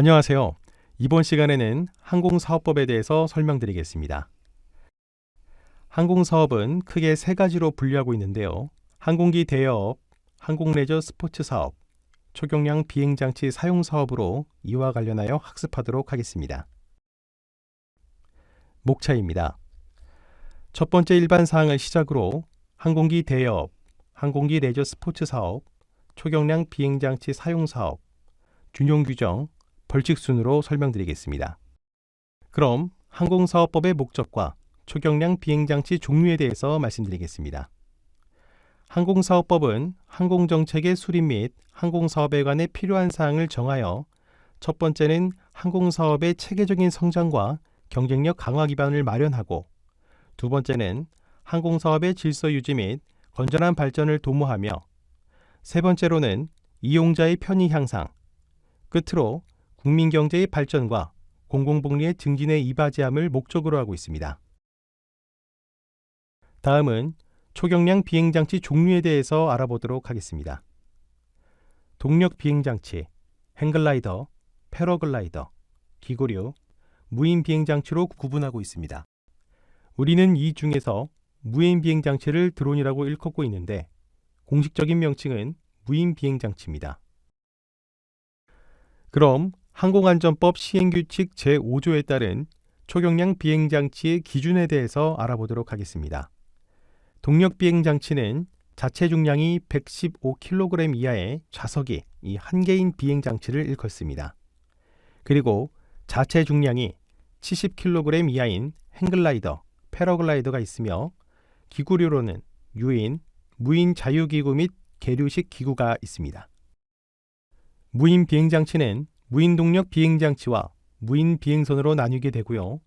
안녕하세요. 이번 시간에는 항공사업법에 대해서 설명드리겠습니다. 항공사업은 크게 세 가지로 분류하고 있는데요. 항공기 대여업, 항공레저 스포츠 사업, 초경량 비행장치 사용 사업으로 이와 관련하여 학습하도록 하겠습니다. 목차입니다. 첫 번째 일반 사항을 시작으로 항공기 대여업, 항공기 레저 스포츠 사업, 초경량 비행장치 사용 사업, 준용 규정, 벌칙 순으로 설명드리겠습니다. 그럼 항공사업법의 목적과 초경량 비행장치 종류에 대해서 말씀드리겠습니다. 항공사업법은 항공정책의 수립 및 항공사업에 관해 필요한 사항을 정하여 첫 번째는 항공사업의 체계적인 성장과 경쟁력 강화 기반을 마련하고 두 번째는 항공사업의 질서 유지 및 건전한 발전을 도모하며 세 번째로는 이용자의 편의 향상, 끝으로 국민경제의 발전과 공공복리의 증진에 이바지함을 목적으로 하고 있습니다. 다음은 초경량 비행장치 종류에 대해서 알아보도록 하겠습니다. 동력 비행장치, 행글라이더, 패러글라이더, 기고류, 무인 비행장치로 구분하고 있습니다. 우리는 이 중에서 무인 비행장치를 드론이라고 일컫고 있는데 공식적인 명칭은 무인 비행장치입니다. 그럼 항공안전법 시행규칙 제5조에 따른 초경량 비행장치의 기준에 대해서 알아보도록 하겠습니다. 동력 비행장치는 자체 중량이 115kg 이하의 좌석이 이 한 개인 비행장치를 일컫습니다. 그리고 자체 중량이 70kg 이하인 행글라이더, 패러글라이더가 있으며 기구류로는 유인, 무인 자유기구 및 계류식 기구가 있습니다. 무인 비행장치는 무인 동력 비행장치와 무인 비행선으로 나뉘게 되고요.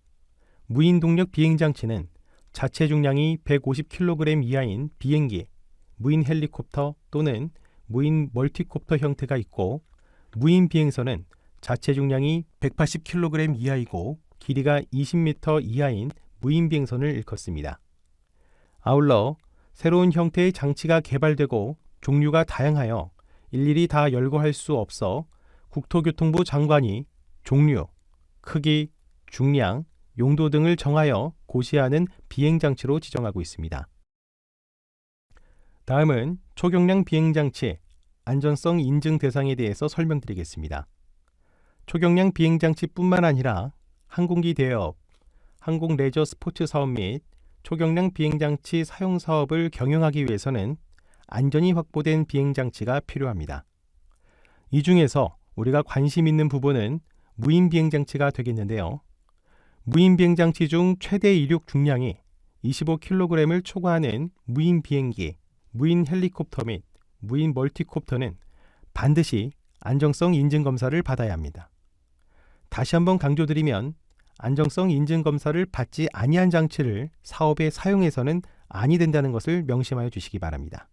무인 동력 비행장치는 자체 중량이 150kg 이하인 비행기, 무인 헬리콥터 또는 무인 멀티콥터 형태가 있고 무인 비행선은 자체 중량이 180kg 이하이고 길이가 20m 이하인 무인 비행선을 일컫습니다. 아울러 새로운 형태의 장치가 개발되고 종류가 다양하여 일일이 다 열거할 수 없어 국토교통부 장관이 종류, 크기, 중량, 용도 등을 정하여 고시하는 비행장치로 지정하고 있습니다. 다음은 초경량 비행장치 안전성 인증 대상에 대해서 설명드리겠습니다. 초경량 비행장치뿐만 아니라 항공기 대여업, 항공 레저 스포츠 사업 및 초경량 비행장치 사용 사업을 경영하기 위해서는 안전이 확보된 비행장치가 필요합니다. 이 중에서 우리가 관심 있는 부분은 무인 비행장치가 되겠는데요. 무인 비행장치 중 최대 이륙 중량이 25kg을 초과하는 무인 비행기, 무인 헬리콥터 및 무인 멀티콥터는 반드시 안정성 인증 검사를 받아야 합니다. 다시 한번 강조드리면 안정성 인증 검사를 받지 아니한 장치를 사업에 사용해서는 아니 된다는 것을 명심하여 주시기 바랍니다.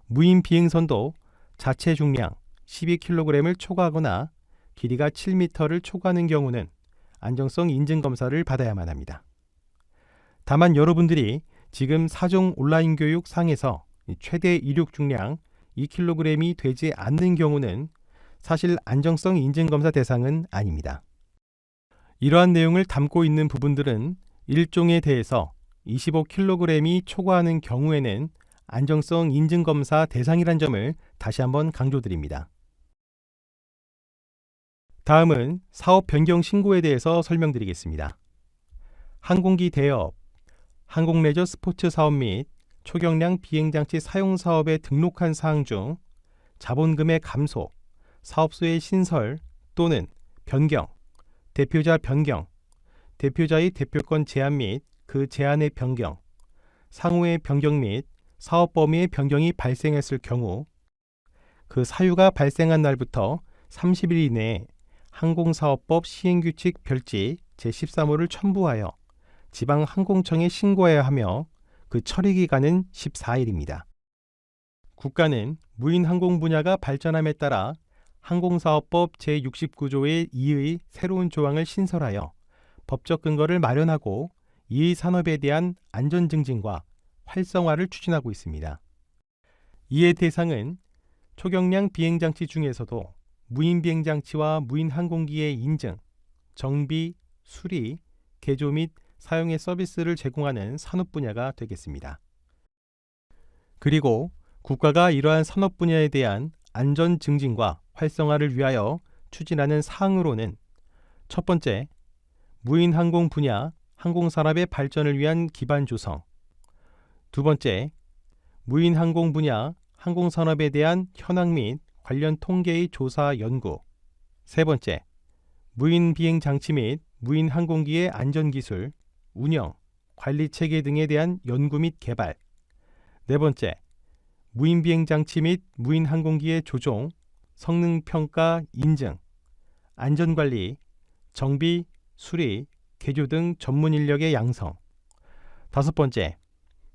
무인 비행선도 자체 중량 12kg을 초과하거나 길이가 7m를 초과하는 경우는 안정성 인증 검사를 받아야만 합니다. 다만 여러분들이 지금 사종 온라인 교육 상에서 최대 이륙 중량 2kg이 되지 않는 경우는 사실 안정성 인증 검사 대상은 아닙니다. 이러한 내용을 담고 있는 부분들은 일종에 대해서 25kg이 초과하는 경우에는 안정성 인증 검사 대상이란 점을 다시 한번 강조드립니다. 다음은 사업 변경 신고에 대해서 설명드리겠습니다. 항공기 대여업, 항공 레저 스포츠 사업 및 초경량 비행장치 사용 사업에 등록한 사항 중 자본금의 감소, 사업소의 신설 또는 변경, 대표자 변경, 대표자의 대표권 제한 및 그 제한의 변경, 상호의 변경 및 사업 범위의 변경이 발생했을 경우 그 사유가 발생한 날부터 30일 이내에 항공사업법 시행규칙 별지 제13호를 첨부하여 지방항공청에 신고해야 하며 그 처리기간은 14일입니다. 국가는 무인항공 분야가 발전함에 따라 항공사업법 제69조의 2의 새로운 조항을 신설하여 법적 근거를 마련하고 이의 산업에 대한 안전 증진과 활성화를 추진하고 있습니다. 이의 대상은 초경량 비행장치 중에서도 무인 비행장치와 무인 항공기의 인증, 정비, 수리, 개조 및 사용의 서비스를 제공하는 산업 분야가 되겠습니다. 그리고 국가가 이러한 산업 분야에 대한 안전 증진과 활성화를 위하여 추진하는 사항으로는 첫 번째, 무인 항공 분야 항공산업의 발전을 위한 기반 조성. 두 번째, 무인 항공 분야 항공산업에 대한 현황 및 관련 통계의 조사 연구. 세 번째, 무인 비행 장치 및 무인 항공기의 안전기술, 운영, 관리 체계 등에 대한 연구 및 개발. 네 번째, 무인 비행 장치 및 무인 항공기의 조종, 성능 평가 인증, 안전관리, 정비, 수리, 개조 등 전문 인력의 양성. 다섯 번째,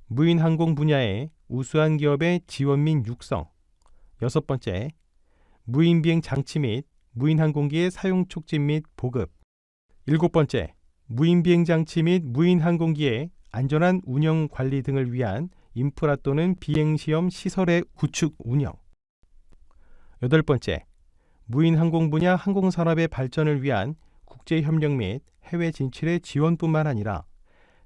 무인 항공 분야의 우수한 기업의 지원 및 육성. 여섯 번째, 무인 비행 장치 및 무인 항공기의 사용 촉진 및 보급. 일곱 번째, 무인 비행 장치 및 무인 항공기의 안전한 운영 관리 등을 위한 인프라 또는 비행 시험 시설의 구축 운영. 여덟 번째, 무인 항공 분야 항공산업의 발전을 위한 국제 협력 및 해외 진출의 지원뿐만 아니라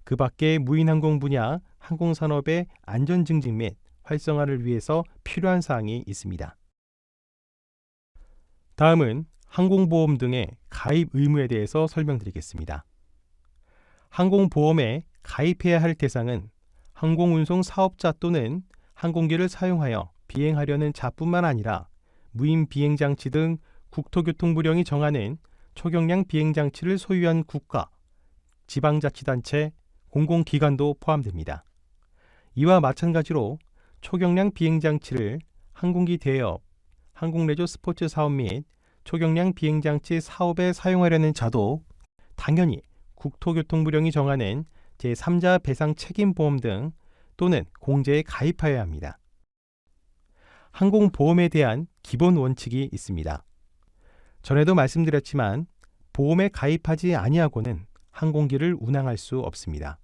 그 밖의 무인 항공 분야 항공산업의 안전 증진 및 활성화를 위해서 필요한 사항이 있습니다. 다음은 항공보험 등의 가입 의무에 대해서 설명드리겠습니다. 항공보험에 가입해야 할 대상은 항공운송 사업자 또는 항공기를 사용하여 비행하려는 자뿐만 아니라 무인 비행장치 등 국토교통부령이 정하는 초경량 비행장치를 소유한 국가, 지방자치단체, 공공기관도 포함됩니다. 이와 마찬가지로 초경량 비행장치를 항공기 대여, 항공레저 스포츠 사업 및 초경량 비행장치 사업에 사용하려는 자도 당연히 국토교통부령이 정하는 제3자 배상 책임보험 등 또는 공제에 가입하여야 합니다. 항공보험에 대한 기본 원칙이 있습니다. 전에도 말씀드렸지만 보험에 가입하지 아니하고는 항공기를 운항할 수 없습니다.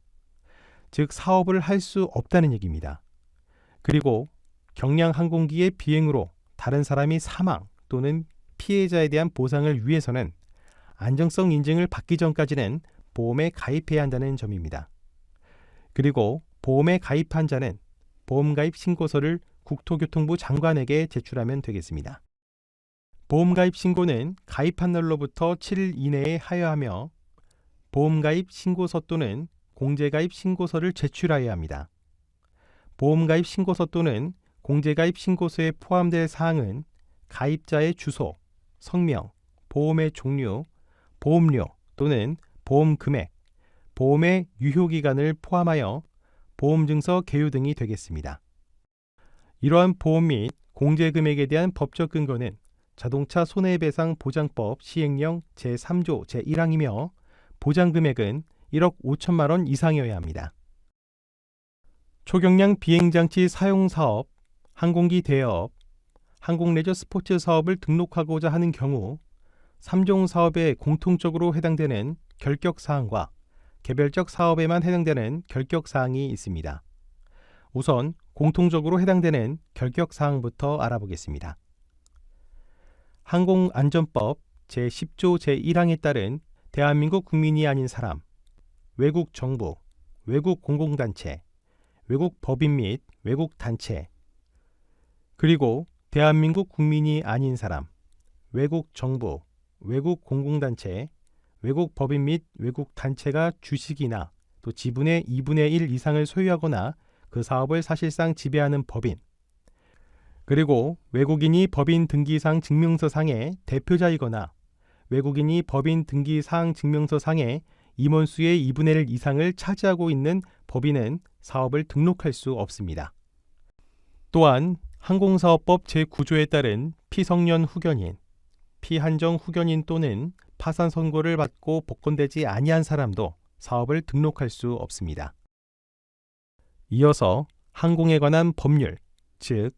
즉 사업을 할 수 없다는 얘기입니다. 그리고 경량 항공기의 비행으로 다른 사람이 사망 또는 피해자에 대한 보상을 위해서는 안정성 인증을 받기 전까지는 보험에 가입해야 한다는 점입니다. 그리고 보험에 가입한 자는 보험가입 신고서를 국토교통부 장관에게 제출하면 되겠습니다. 보험가입 신고는 가입한 날로부터 7일 이내에 하여하며 보험가입 신고서 또는 공제가입 신고서를 제출하여야 합니다. 보험가입 신고서 또는 공제가입 신고서에 포함될 사항은 가입자의 주소, 성명, 보험의 종류, 보험료 또는 보험 금액, 보험의 유효기간을 포함하여 보험증서 개요 등이 되겠습니다. 이러한 보험 및 공제금액에 대한 법적 근거는 자동차 손해배상보장법 시행령 제3조 제1항이며 보장금액은 1억 5천만 원 이상이어야 합니다. 초경량 비행장치 사용사업, 항공기 대여업, 항공레저 스포츠 사업을 등록하고자 하는 경우 3종 사업에 공통적으로 해당되는 결격사항과 개별적 사업에만 해당되는 결격사항이 있습니다. 우선 공통적으로 해당되는 결격사항부터 알아보겠습니다. 항공안전법 제10조 제1항에 따른 대한민국 국민이 아닌 사람, 외국 정부, 외국 공공단체, 외국 법인 및 외국 단체, 그리고 대한민국 국민이 아닌 사람, 외국 정부, 외국 공공단체, 외국 법인 및 외국 단체가 주식이나 또 지분의 2분의 1 이상을 소유하거나 그 사업을 사실상 지배하는 법인, 그리고 외국인이 법인 등기상 증명서상의 대표자이거나 외국인이 법인 등기사항 증명서상의 임원수의 2분의 1 이상을 차지하고 있는 법인은 사업을 등록할 수 없습니다. 또한 항공사업법 제9조에 따른 피성년 후견인, 피한정 후견인 또는 파산 선고를 받고 복권되지 아니한 사람도 사업을 등록할 수 없습니다. 이어서 항공에 관한 법률, 즉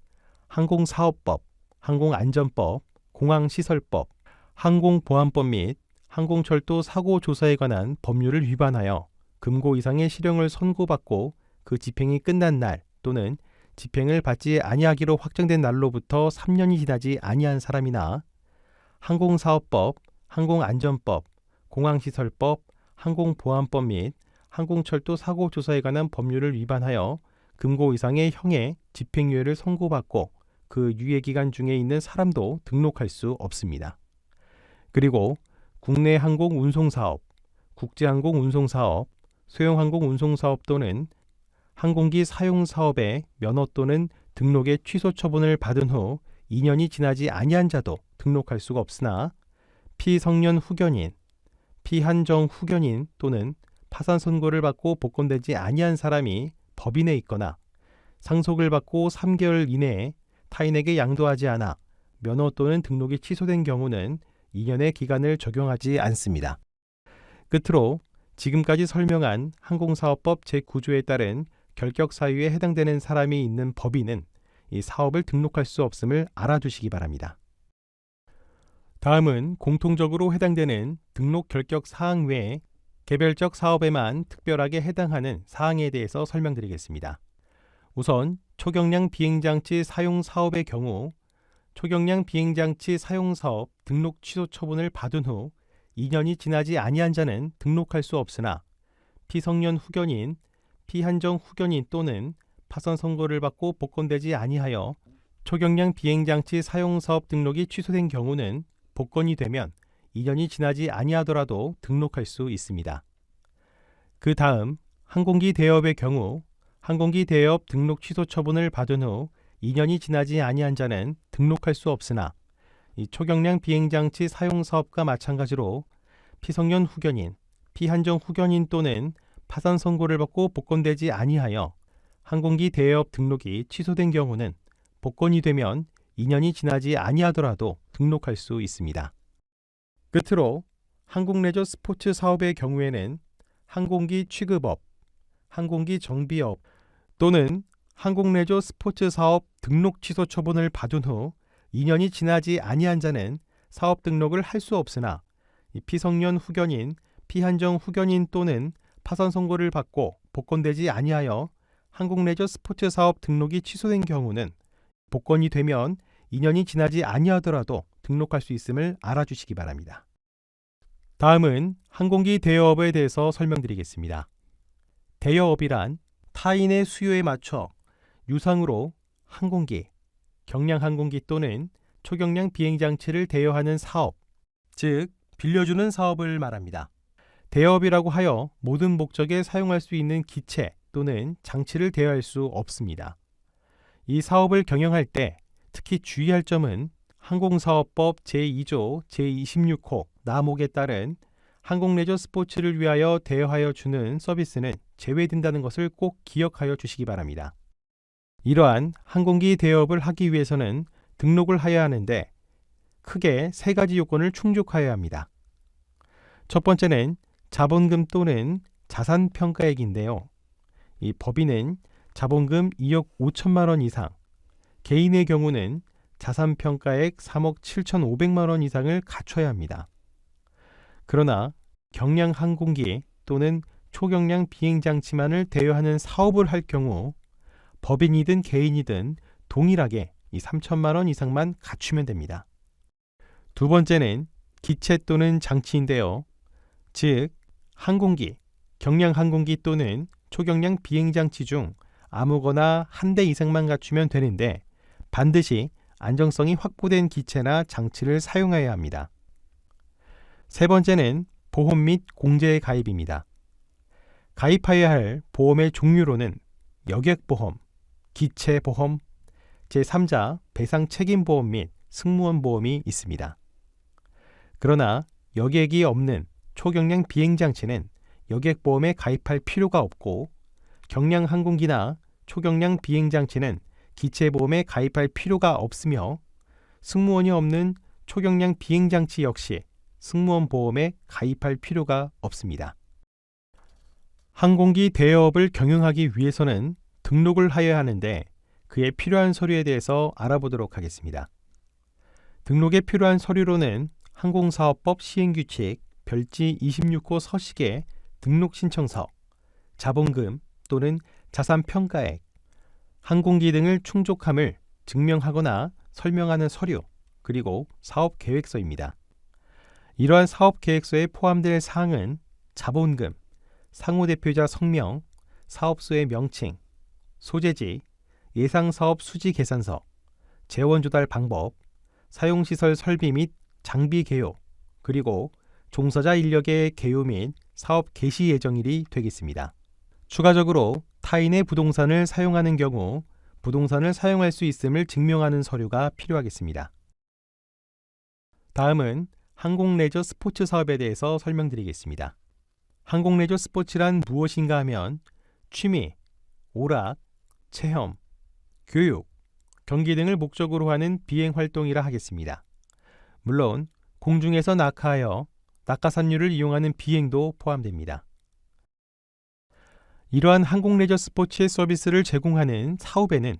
항공사업법, 항공안전법, 공항시설법, 항공보안법 및 항공철도 사고조사에 관한 법률을 위반하여 금고 이상의 실형을 선고받고 그 집행이 끝난 날 또는 집행을 받지 아니하기로 확정된 날로부터 3년이 지나지 아니한 사람이나 항공사업법, 항공안전법, 공항시설법, 항공보안법 및 항공철도 사고조사에 관한 법률을 위반하여 금고 이상의 형의 집행유예를 선고받고 그 유예기간 중에 있는 사람도 등록할 수 없습니다. 그리고 국내 항공운송사업, 국제항공운송사업, 소형항공운송사업 또는 항공기 사용사업의 면허 또는 등록의 취소 처분을 받은 후 2년이 지나지 아니한 자도 등록할 수가 없으나 피성년 후견인, 피한정 후견인 또는 파산 선고를 받고 복권되지 아니한 사람이 법인에 있거나 상속을 받고 3개월 이내에 타인에게 양도하지 않아 면허 또는 등록이 취소된 경우는 2년의 기간을 적용하지 않습니다. 끝으로 지금까지 설명한 항공사업법 제9조에 따른 결격 사유에 해당되는 사람이 있는 법인은 이 사업을 등록할 수 없음을 알아두시기 바랍니다. 다음은 공통적으로 해당되는 등록 결격 사항 외에 개별적 사업에만 특별하게 해당하는 사항에 대해서 설명드리겠습니다. 우선 초경량 비행장치 사용 사업의 경우 초경량 비행장치 사용 사업 등록 취소 처분을 받은 후 2년이 지나지 아니한 자는 등록할 수 없으나 피성년 후견인, 피한정 후견인 또는 파산 선고를 받고 복권되지 아니하여 초경량 비행장치 사용 사업 등록이 취소된 경우는 복권이 되면 2년이 지나지 아니하더라도 등록할 수 있습니다. 그 다음 항공기 대여업의 경우 항공기 대여업 등록 취소 처분을 받은 후 2년이 지나지 아니한 자는 등록할 수 없으나 이 초경량 비행장치 사용 사업과 마찬가지로 피성년 후견인, 피한정 후견인 또는 파산 선고를 받고 복권되지 아니하여 항공기 대여업 등록이 취소된 경우는 복권이 되면 2년이 지나지 아니하더라도 등록할 수 있습니다. 끝으로 항공레저 스포츠 사업의 경우에는 항공기 취급업, 항공기 정비업 또는 항공레저 스포츠 사업 등록 취소 처분을 받은 후 2년이 지나지 아니한 자는 사업 등록을 할 수 없으나 피성년 후견인, 피한정 후견인 또는 파산 선고를 받고 복권되지 아니하여 항공레저 스포츠 사업 등록이 취소된 경우는 복권이 되면 2년이 지나지 아니하더라도 등록할 수 있음을 알아주시기 바랍니다. 다음은 항공기 대여업에 대해서 설명드리겠습니다. 대여업이란 타인의 수요에 맞춰 유상으로 항공기, 경량 항공기 또는 초경량 비행장치를 대여하는 사업, 즉 빌려주는 사업을 말합니다. 대여업이라고 하여 모든 목적에 사용할 수 있는 기체 또는 장치를 대여할 수 없습니다. 이 사업을 경영할 때 특히 주의할 점은 항공사업법 제2조 제26호 나목에 따른 항공레저 스포츠를 위하여 대여하여 주는 서비스는 제외된다는 것을 꼭 기억하여 주시기 바랍니다. 이러한 항공기 대여업을 하기 위해서는 등록을 하여야 하는데 크게 3가지 요건을 충족하여야 합니다. 첫 번째는 자본금 또는 자산평가액인데요. 이 법인은 자본금 2억 5천만 원 이상, 개인의 경우는 자산평가액 3억 7천5백만 원 이상을 갖춰야 합니다. 그러나 경량 항공기 또는 초경량 비행장치만을 대여하는 사업을 할 경우 법인이든 개인이든 동일하게 이 3천만 원 이상만 갖추면 됩니다. 두 번째는 기체 또는 장치인데요. 즉 항공기, 경량 항공기 또는 초경량 비행장치 중 아무거나 한 대 이상만 갖추면 되는데 반드시 안정성이 확보된 기체나 장치를 사용해야 합니다. 세 번째는 보험 및 공제의 가입입니다. 가입하여야 할 보험의 종류로는 여객보험, 기체보험, 제3자 배상책임보험 및 승무원보험이 있습니다. 그러나 여객이 없는 초경량 비행장치는 여객보험에 가입할 필요가 없고 경량 항공기나 초경량 비행장치는 기체보험에 가입할 필요가 없으며 승무원이 없는 초경량 비행장치 역시 승무원 보험에 가입할 필요가 없습니다. 항공기 대여업을 경영하기 위해서는 등록을 하여야 하는데 그에 필요한 서류에 대해서 알아보도록 하겠습니다. 등록에 필요한 서류로는 항공사업법 시행규칙 별지 26호 서식의 등록신청서, 자본금 또는 자산평가액, 항공기 등을 충족함을 증명하거나 설명하는 서류, 그리고 사업계획서입니다. 이러한 사업계획서에 포함될 사항은 자본금, 상호대표자 성명, 사업소의 명칭, 소재지, 예상사업 수지 계산서, 재원조달 방법, 사용시설 설비 및 장비 개요, 그리고 종사자 인력의 개요 및 사업 개시 예정일이 되겠습니다. 추가적으로 타인의 부동산을 사용하는 경우 부동산을 사용할 수 있음을 증명하는 서류가 필요하겠습니다. 다음은 항공레저 스포츠 사업에 대해서 설명드리겠습니다. 항공레저 스포츠란 무엇인가 하면 취미, 오락, 체험, 교육, 경기 등을 목적으로 하는 비행 활동이라 하겠습니다. 물론 공중에서 낙하하여 낙하산류를 이용하는 비행도 포함됩니다. 이러한 항공레저 스포츠의 서비스를 제공하는 사업에는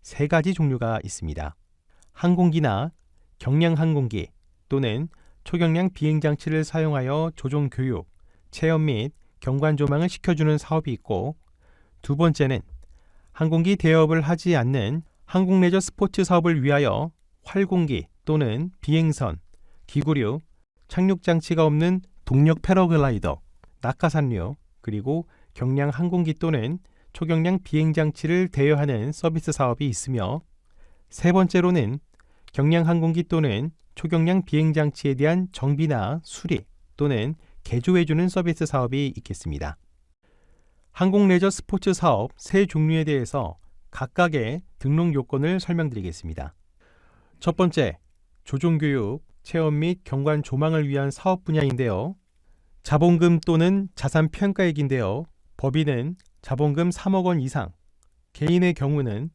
세 가지 종류가 있습니다. 항공기나 경량항공기 또는 초경량 비행장치를 사용하여 조종 교육, 체험 및 경관 조망을 시켜주는 사업이 있고, 두 번째는 항공기 대여업을 하지 않는 항공레저 스포츠 사업을 위하여 활공기 또는 비행선, 기구류, 착륙장치가 없는 동력 패러글라이더, 낙하산류, 그리고 경량 항공기 또는 초경량 비행장치를 대여하는 서비스 사업이 있으며, 세 번째로는 경량 항공기 또는 초경량 비행장치에 대한 정비나 수리 또는 개조해주는 서비스 사업이 있겠습니다. 항공레저 스포츠 사업 세 종류에 대해서 각각의 등록 요건을 설명드리겠습니다. 첫 번째, 조종교육, 체험 및 경관 조망을 위한 사업 분야인데요. 자본금 또는 자산 평가액인데요. 법인은 자본금 3억 원 이상, 개인의 경우는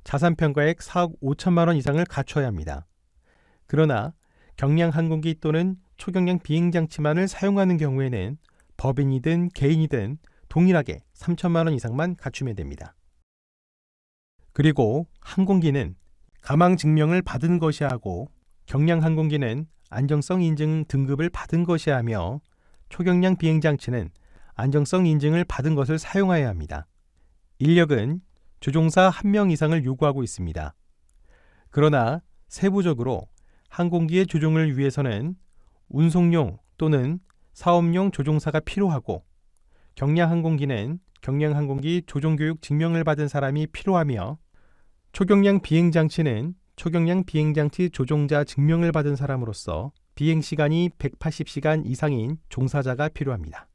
자산 평가액 4억 5천만 원 이상을 갖춰야 합니다. 그러나 경량 항공기 또는 초경량 비행장치만을 사용하는 경우에는 법인이든 개인이든 동일하게 3천만 원 이상만 갖추면 됩니다. 그리고 항공기는 가망 증명을 받은 것이야 하고, 경량 항공기는 안정성 인증 등급을 받은 것이야 하며, 초경량 비행장치는 안정성 인증을 받은 것을 사용해야 합니다. 인력은 조종사 1명 이상을 요구하고 있습니다. 그러나 세부적으로 항공기의 조종을 위해서는 운송용 또는 사업용 조종사가 필요하고, 경량 항공기는 경량 항공기 조종교육 증명을 받은 사람이 필요하며, 초경량 비행장치는 초경량 비행장치 조종자 증명을 받은 사람으로서 비행시간이 180시간 이상인 종사자가 필요합니다.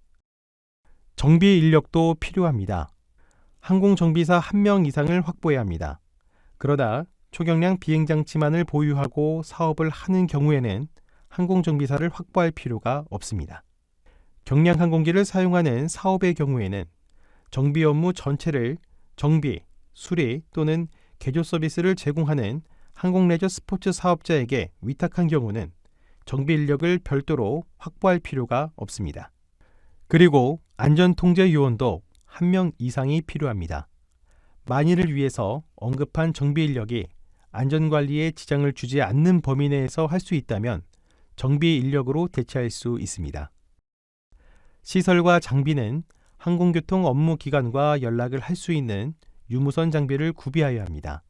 정비 인력도 필요합니다. 항공정비사 1명 이상을 확보해야 합니다. 그러나 초경량 비행장치만을 보유하고 사업을 하는 경우에는 항공정비사를 확보할 필요가 없습니다. 경량 항공기를 사용하는 사업의 경우에는 정비 업무 전체를 정비, 수리 또는 개조 서비스를 제공하는 항공레저 스포츠 사업자에게 위탁한 경우는 정비 인력을 별도로 확보할 필요가 없습니다. 그리고 안전통제 요원도 1명 이상이 필요합니다. 만일을 위해서 언급한 정비 인력이 안전관리에 지장을 주지 않는 범위 내에서 할 수 있다면 정비 인력으로 대체할 수 있습니다. 시설과 장비는 항공교통 업무 기관과 연락을 할 수 있는 유무선 장비를 구비하여야 합니다.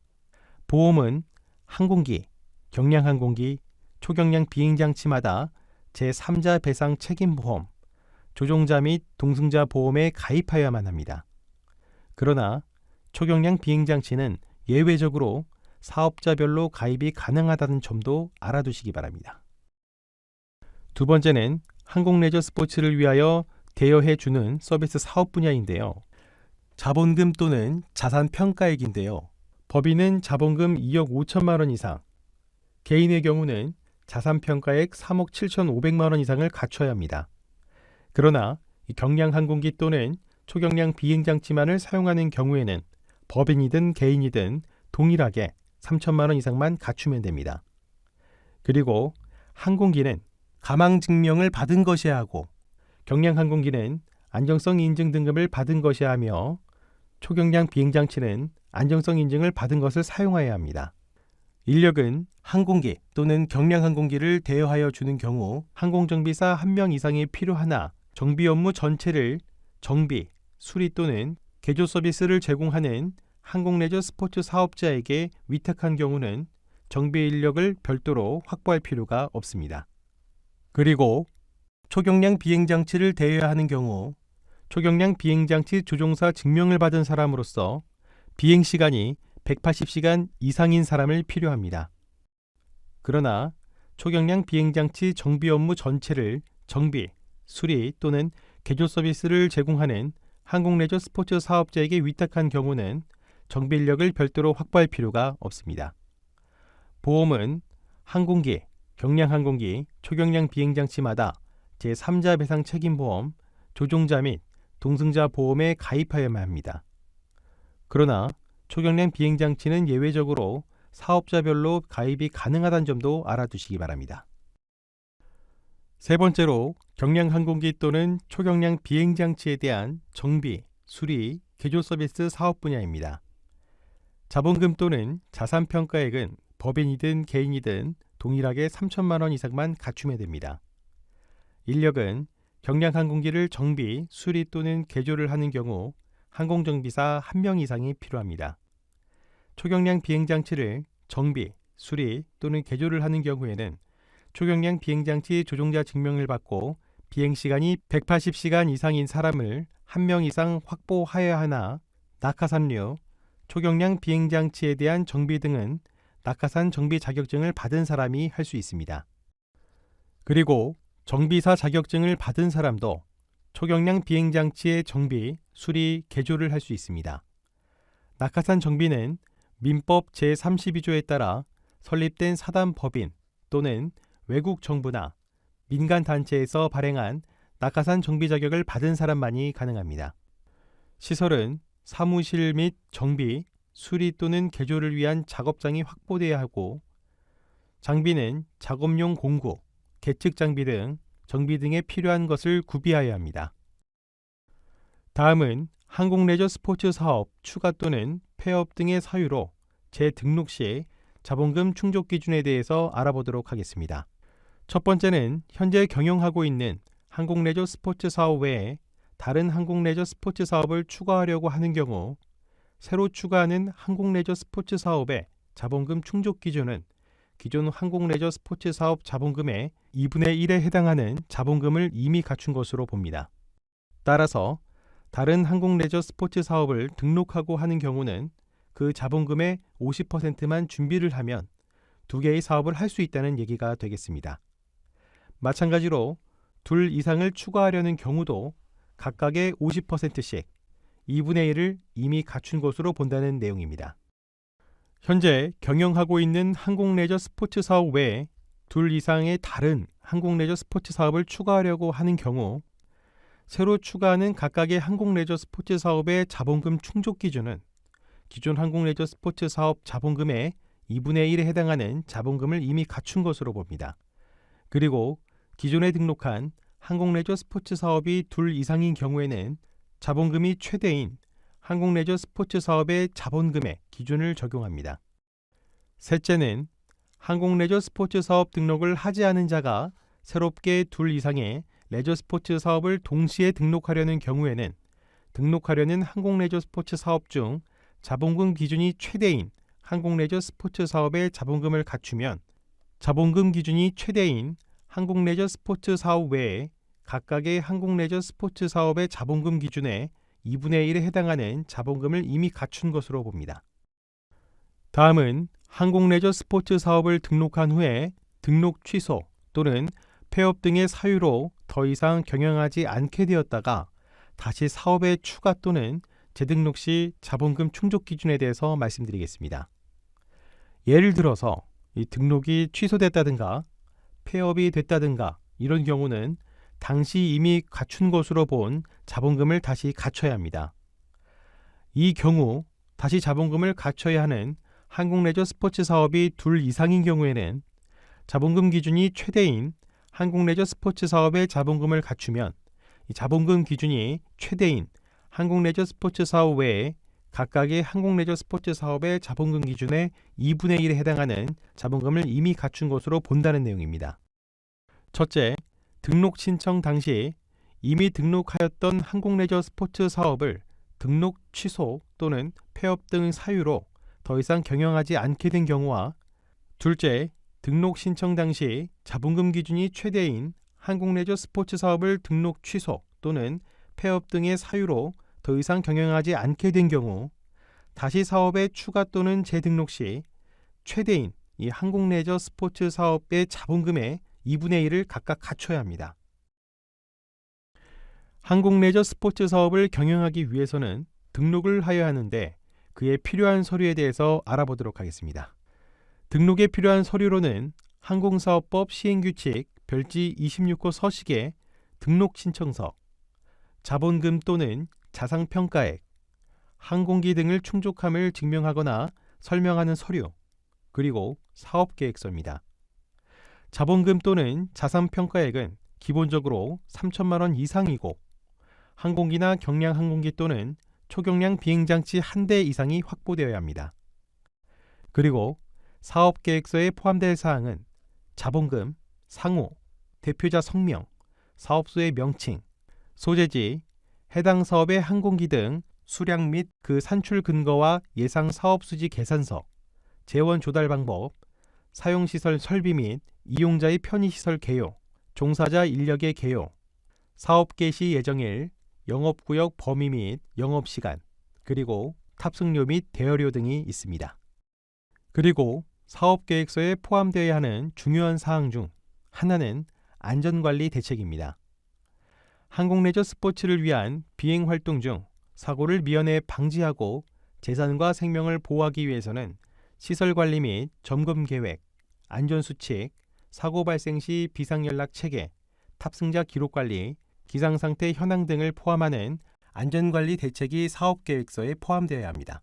보험은 항공기, 경량 항공기, 초경량 비행장치마다 제3자 배상 책임보험, 조종자 및 동승자 보험에 가입하여야만 합니다. 그러나 초경량 비행장치는 예외적으로 사업자별로 가입이 가능하다는 점도 알아두시기 바랍니다. 두 번째는 항공레저 스포츠를 위하여 대여해주는 서비스 사업 분야인데요. 자본금 또는 자산 평가액인데요. 법인은 자본금 2억 5천만 원 이상, 개인의 경우는 자산 평가액 3억 7,500만 원 이상을 갖춰야 합니다. 그러나 경량 항공기 또는 초경량 비행장치만을 사용하는 경우에는 법인이든 개인이든 동일하게 3천만 원 이상만 갖추면 됩니다. 그리고 항공기는 가망 증명을 받은 것이야 하고, 경량 항공기는 안정성 인증 등급을 받은 것이야 하며, 초경량 비행장치는 안정성 인증을 받은 것을 사용해야 합니다. 인력은 항공기 또는 경량 항공기를 대여하여 주는 경우 항공정비사 1명 이상이 필요하나, 정비 업무 전체를 정비, 수리 또는 개조 서비스를 제공하는 항공레저 스포츠 사업자에게 위탁한 경우는 정비 인력을 별도로 확보할 필요가 없습니다. 그리고 초경량 비행장치를 대여하는 경우 초경량 비행장치 조종사 증명을 받은 사람으로서 비행시간이 180시간 이상인 사람을 필요합니다. 그러나 초경량 비행장치 정비 업무 전체를 정비, 수리 또는 개조 서비스를 제공하는 항공레저 스포츠 사업자에게 위탁한 경우는 정비 인력을 별도로 확보할 필요가 없습니다. 보험은 항공기, 경량항공기, 초경량 비행장치마다 제3자 배상 책임보험, 조종자 및 동승자 보험에 가입하여야만 합니다. 그러나 초경량 비행장치는 예외적으로 사업자별로 가입이 가능하다는 점도 알아두시기 바랍니다. 세 번째로 경량항공기 또는 초경량 비행장치에 대한 정비, 수리, 개조 서비스 사업 분야입니다. 자본금 또는 자산평가액은 법인이든 개인이든 동일하게 3천만 원 이상만 갖추면 됩니다. 인력은 경량항공기를 정비, 수리 또는 개조를 하는 경우 항공정비사 1명 이상이 필요합니다. 초경량 비행장치를 정비, 수리 또는 개조를 하는 경우에는 초경량 비행장치 조종자 증명을 받고 비행시간이 180시간 이상인 사람을 1명 이상 확보하여야 하나 낙하산류, 초경량 비행장치에 대한 정비 등은 낙하산 정비 자격증을 받은 사람이 할 수 있습니다. 그리고 정비사 자격증을 받은 사람도 초경량 비행장치의 정비, 수리, 개조를 할 수 있습니다. 낙하산 정비는 민법 제32조에 따라 설립된 사단 법인 또는 외국 정부나 민간 단체에서 발행한 낙하산 정비 자격을 받은 사람만이 가능합니다. 시설은 사무실 및 정비, 수리 또는 개조를 위한 작업장이 확보되어야 하고 장비는 작업용 공구, 계측 장비 등 정비 등에 필요한 것을 구비하여야 합니다. 다음은 항공레저 스포츠 사업 추가 또는 폐업 등의 사유로 재등록 시 자본금 충족 기준에 대해서 알아보도록 하겠습니다. 첫 번째는 현재 경영하고 있는 항공레저 스포츠 사업 외에 다른 항공레저 스포츠 사업을 추가하려고 하는 경우 새로 추가하는 항공레저 스포츠 사업의 자본금 충족 기준은 기존 항공레저 스포츠 사업 자본금의 2분의 1에 해당하는 자본금을 이미 갖춘 것으로 봅니다. 따라서 다른 항공레저 스포츠 사업을 등록하고 하는 경우는 그 자본금의 50%만 준비를 하면 두 개의 사업을 할 수 있다는 얘기가 되겠습니다. 마찬가지로 둘 이상을 추가하려는 경우도 각각의 50%씩 2분의 1을 이미 갖춘 것으로 본다는 내용입니다. 현재 경영하고 있는 항공레저 스포츠 사업 외에 둘 이상의 다른 항공레저 스포츠 사업을 추가하려고 하는 경우 새로 추가하는 각각의 항공레저 스포츠 사업의 자본금 충족 기준은 기존 항공레저 스포츠 사업 자본금의 2분의 1에 해당하는 자본금을 이미 갖춘 것으로 봅니다. 그리고 기존에 등록한 항공레저 스포츠 사업이 둘 이상인 경우에는 자본금이 최대인 항공레저 스포츠 사업의 자본금의 기준을 적용합니다. 셋째는 항공레저 스포츠 사업 등록을 하지 않은 자가 새롭게 둘 이상의 레저 스포츠 사업을 동시에 등록하려는 경우에는 등록하려는 항공레저 스포츠 사업 중 자본금 기준이 최대인 항공레저 스포츠 사업의 자본금을 갖추면 자본금 기준이 최대인 항공레저 스포츠 사업 외에 각각의 항공레저 스포츠 사업의 자본금 기준의 2분의 1에 해당하는 자본금을 이미 갖춘 것으로 봅니다. 다음은 항공레저 스포츠 사업을 등록한 후에 등록 취소 또는 폐업 등의 사유로 더 이상 경영하지 않게 되었다가 다시 사업의 추가 또는 재등록 시 자본금 충족 기준에 대해서 말씀드리겠습니다. 예를 들어서 이 등록이 취소됐다든가 폐업이 됐다든가 이런 경우는 당시 이미 갖춘 것으로 본 자본금을 다시 갖춰야 합니다. 이 경우 다시 자본금을 갖춰야 하는 항공레저 스포츠 사업이 둘 이상인 경우에는 자본금 기준이 최대인 항공레저 스포츠 사업의 자본금을 갖추면 이 자본금 기준이 최대인 항공레저 스포츠 사업 외에 각각의 항공레저 스포츠 사업의 자본금 기준의 2분의 1에 해당하는 자본금을 이미 갖춘 것으로 본다는 내용입니다. 첫째, 등록 신청 당시 이미 등록하였던 항공레저 스포츠 사업을 등록 취소 또는 폐업 등 사유로 더 이상 경영하지 않게 된 경우와 둘째, 등록 신청 당시 자본금 기준이 최대인 한국레저 스포츠 사업을 등록 취소 또는 폐업 등의 사유로 더 이상 경영하지 않게 된 경우 다시 사업에 추가 또는 재등록 시 최대인 이 한국레저 스포츠 사업의 자본금의 2분의 1을 각각 갖춰야 합니다. 한국레저 스포츠 사업을 경영하기 위해서는 등록을 하여야 하는데 그에 필요한 서류에 대해서 알아보도록 하겠습니다. 등록에 필요한 서류로는 항공사업법 시행규칙 별지 26호 서식의 등록 신청서, 자본금 또는 자상평가액, 항공기 등을 충족함을 증명하거나 설명하는 서류, 그리고 사업계획서입니다. 자본금 또는 자산평가액은 기본적으로 3천만 원 이상이고 항공기나 경량 항공기 또는 초경량 비행장치 한 대 이상이 확보되어야 합니다. 그리고 사업계획서에 포함될 사항은 자본금, 상호, 대표자 성명, 사업소의 명칭, 소재지, 해당 사업의 항공기 등 수량 및 그 산출 근거와 예상 사업수지 계산서, 재원 조달 방법, 사용시설 설비 및 이용자의 편의시설 개요, 종사자 인력의 개요, 사업 개시 예정일, 영업구역 범위 및 영업시간, 그리고 탑승료 및 대여료 등이 있습니다. 그리고 사업계획서에 포함되어야 하는 중요한 사항 중 하나는 안전관리 대책입니다. 항공레저 스포츠를 위한 비행활동 중 사고를 미연에 방지하고 재산과 생명을 보호하기 위해서는 시설관리 및 점검계획, 안전수칙, 사고 발생 시 비상연락체계, 탑승자 기록관리, 기상상태 현황 등을 포함하는 안전관리 대책이 사업계획서에 포함되어야 합니다.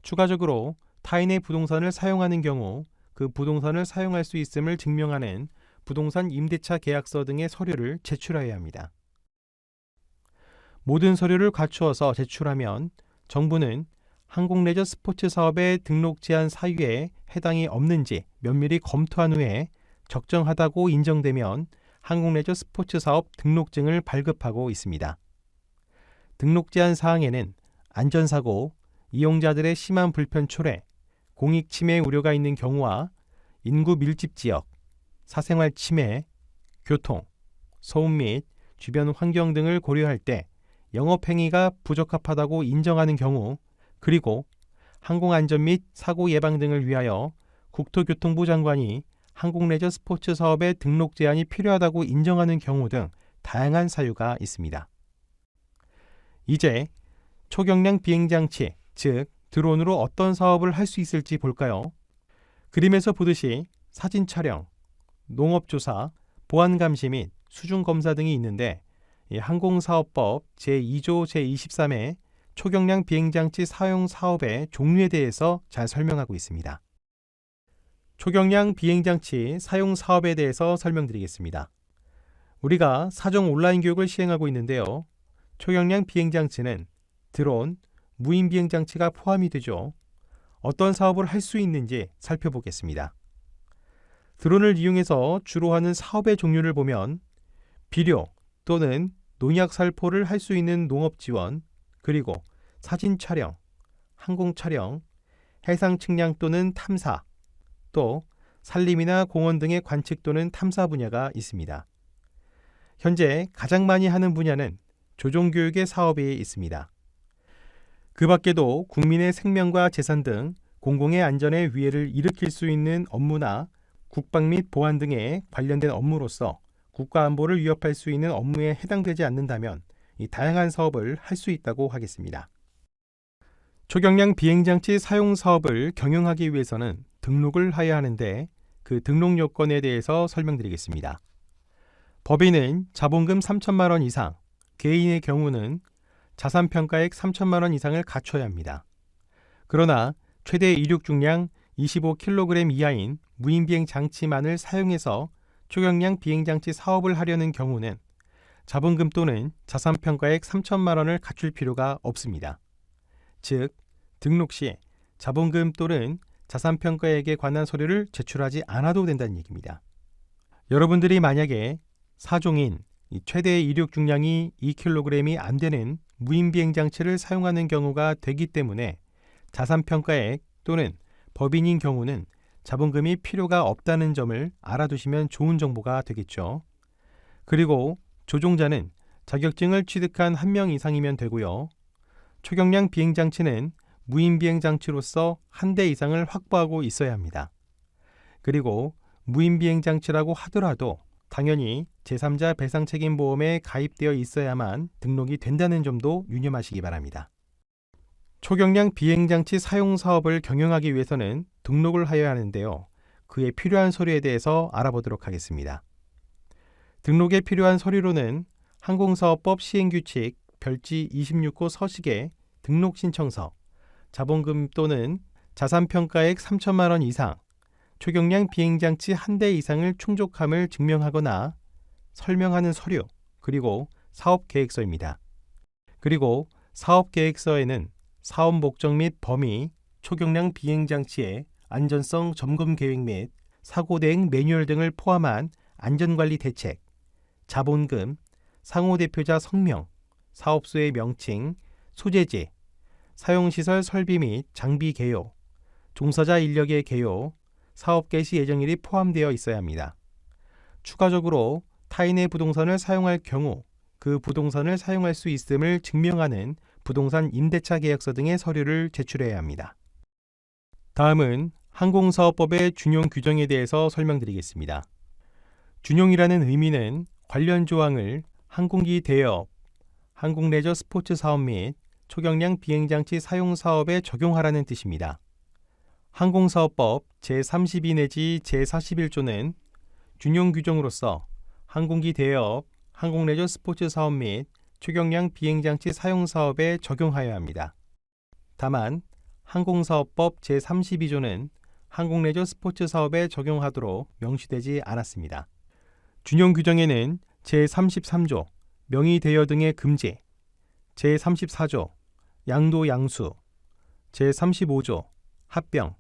추가적으로 타인의 부동산을 사용하는 경우 그 부동산을 사용할 수 있음을 증명하는 부동산 임대차 계약서 등의 서류를 제출해야 합니다. 모든 서류를 갖추어서 제출하면 정부는 항공레저 스포츠 사업의 등록 제한 사유에 해당이 없는지 면밀히 검토한 후에 적정하다고 인정되면 항공레저 스포츠 사업 등록증을 발급하고 있습니다. 등록 제한 사항에는 안전사고, 이용자들의 심한 불편 초래, 공익 침해 우려가 있는 경우와 인구 밀집 지역, 사생활 침해, 교통, 소음 및 주변 환경 등을 고려할 때 영업행위가 부적합하다고 인정하는 경우, 그리고 항공안전 및 사고 예방 등을 위하여 국토교통부 장관이 항공레저 스포츠 사업의 등록 제한이 필요하다고 인정하는 경우 등 다양한 사유가 있습니다. 이제 초경량 비행장치, 즉 드론으로 어떤 사업을 할 수 있을지 볼까요? 그림에서 보듯이 사진 촬영, 농업조사, 보안감시 및 수중검사 등이 있는데 항공사업법 제2조 제23의 초경량 비행장치 사용 사업의 종류에 대해서 잘 설명하고 있습니다. 초경량 비행장치 사용 사업에 대해서 설명드리겠습니다. 우리가 사정 온라인 교육을 시행하고 있는데요. 초경량 비행장치는 드론, 무인 비행장치가 포함이 되죠. 어떤 사업을 할 수 있는지 살펴보겠습니다. 드론을 이용해서 주로 하는 사업의 종류를 보면 비료 또는 농약 살포를 할 수 있는 농업 지원, 그리고 사진 촬영, 항공 촬영, 해상 측량 또는 탐사, 또 산림이나 공원 등의 관측 또는 탐사 분야가 있습니다. 현재 가장 많이 하는 분야는 조종교육의 사업이 있습니다. 그 밖에도 국민의 생명과 재산 등 공공의 안전에 위해를 일으킬 수 있는 업무나 국방 및 보안 등에 관련된 업무로서 국가 안보를 위협할 수 있는 업무에 해당되지 않는다면 이 다양한 사업을 할 수 있다고 하겠습니다. 초경량 비행장치 사용 사업을 경영하기 위해서는 등록을 하여야 하는데 그 등록 요건에 대해서 설명드리겠습니다. 법인은 자본금 3천만 원 이상, 개인의 경우는 자산평가액 3천만 원 이상을 갖춰야 합니다. 그러나 최대 이륙 중량 25kg 이하인 무인비행 장치만을 사용해서 초경량 비행장치 사업을 하려는 경우는 자본금 또는 자산평가액 3천만 원을 갖출 필요가 없습니다. 즉, 등록 시 자본금 또는 자산평가액에 관한 서류를 제출하지 않아도 된다는 얘기입니다. 여러분들이 만약에 사종인 최대 이륙 중량이 2kg이 안 되는 무인비행장치를 사용하는 경우가 되기 때문에 자산평가액 또는 법인인 경우는 자본금이 필요가 없다는 점을 알아두시면 좋은 정보가 되겠죠. 그리고 조종자는 자격증을 취득한 1명 이상이면 되고요. 초경량 비행장치는 무인 비행장치로서 1대 이상을 확보하고 있어야 합니다. 그리고 무인 비행장치라고 하더라도 당연히 제3자 배상책임보험에 가입되어 있어야만 등록이 된다는 점도 유념하시기 바랍니다. 초경량 비행장치 사용 사업을 경영하기 위해서는 등록을 하여야 하는데요. 그에 필요한 서류에 대해서 알아보도록 하겠습니다. 등록에 필요한 서류로는 항공사업법 시행규칙 별지 26호 서식의 등록신청서, 자본금 또는 자산평가액 3천만 원 이상, 초경량 비행장치 1대 이상을 충족함을 증명하거나 설명하는 서류, 그리고 사업계획서입니다. 그리고 사업계획서에는 사업 목적 및 범위, 초경량 비행장치의 안전성 점검 계획 및 사고 대응 매뉴얼 등을 포함한 안전관리 대책, 자본금, 상호대표자 성명, 사업소의 명칭, 소재지, 사용시설 설비 및 장비 개요, 종사자 인력의 개요, 사업 개시 예정일이 포함되어 있어야 합니다. 추가적으로 타인의 부동산을 사용할 경우 그 부동산을 사용할 수 있음을 증명하는 부동산 임대차 계약서 등의 서류를 제출해야 합니다. 다음은 항공사업법의 준용 규정에 대해서 설명드리겠습니다. 준용이라는 의미는 관련 조항을 항공기 대여업, 항공레저 스포츠 사업 및 초경량 비행장치 사용 사업에 적용하라는 뜻입니다. 항공사업법 제32 내지 제41조는 준용 규정으로서 항공기 대여업, 항공레저 스포츠 사업 및 초경량 비행장치 사용 사업에 적용하여야 합니다. 다만 항공사업법 제32조는 항공레저 스포츠 사업에 적용하도록 명시되지 않았습니다. 준용 규정에는 제33조 명의 대여 등의 금지, 제34조 양도 양수, 제35조 합병,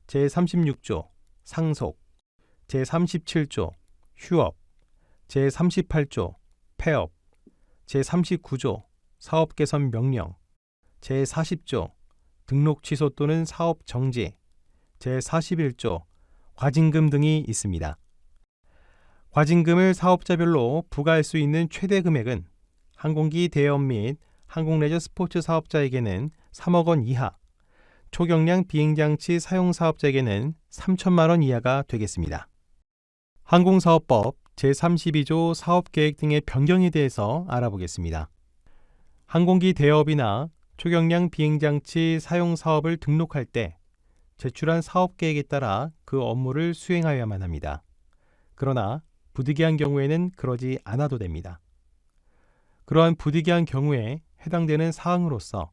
제36조 상속, 제37조 휴업, 제38조 폐업, 제39조 사업 개선 명령, 제40조 등록 취소 또는 사업 정지, 제41조 과징금 등이 있습니다. 과징금을 사업자별로 부과할 수 있는 최대 금액은 항공기 대여업 및 항공레저 스포츠 사업자에게는 3억 원 이하, 초경량 비행장치 사용 사업자에게는 3천만 원 이하가 되겠습니다. 항공사업법 제32조 사업계획 등의 변경에 대해서 알아보겠습니다. 항공기 대여업이나 초경량 비행장치 사용 사업을 등록할 때 제출한 사업계획에 따라 그 업무를 수행하여야만 합니다. 그러나 부득이한 경우에는 그러지 않아도 됩니다. 그러한 부득이한 경우에 해당되는 사항으로서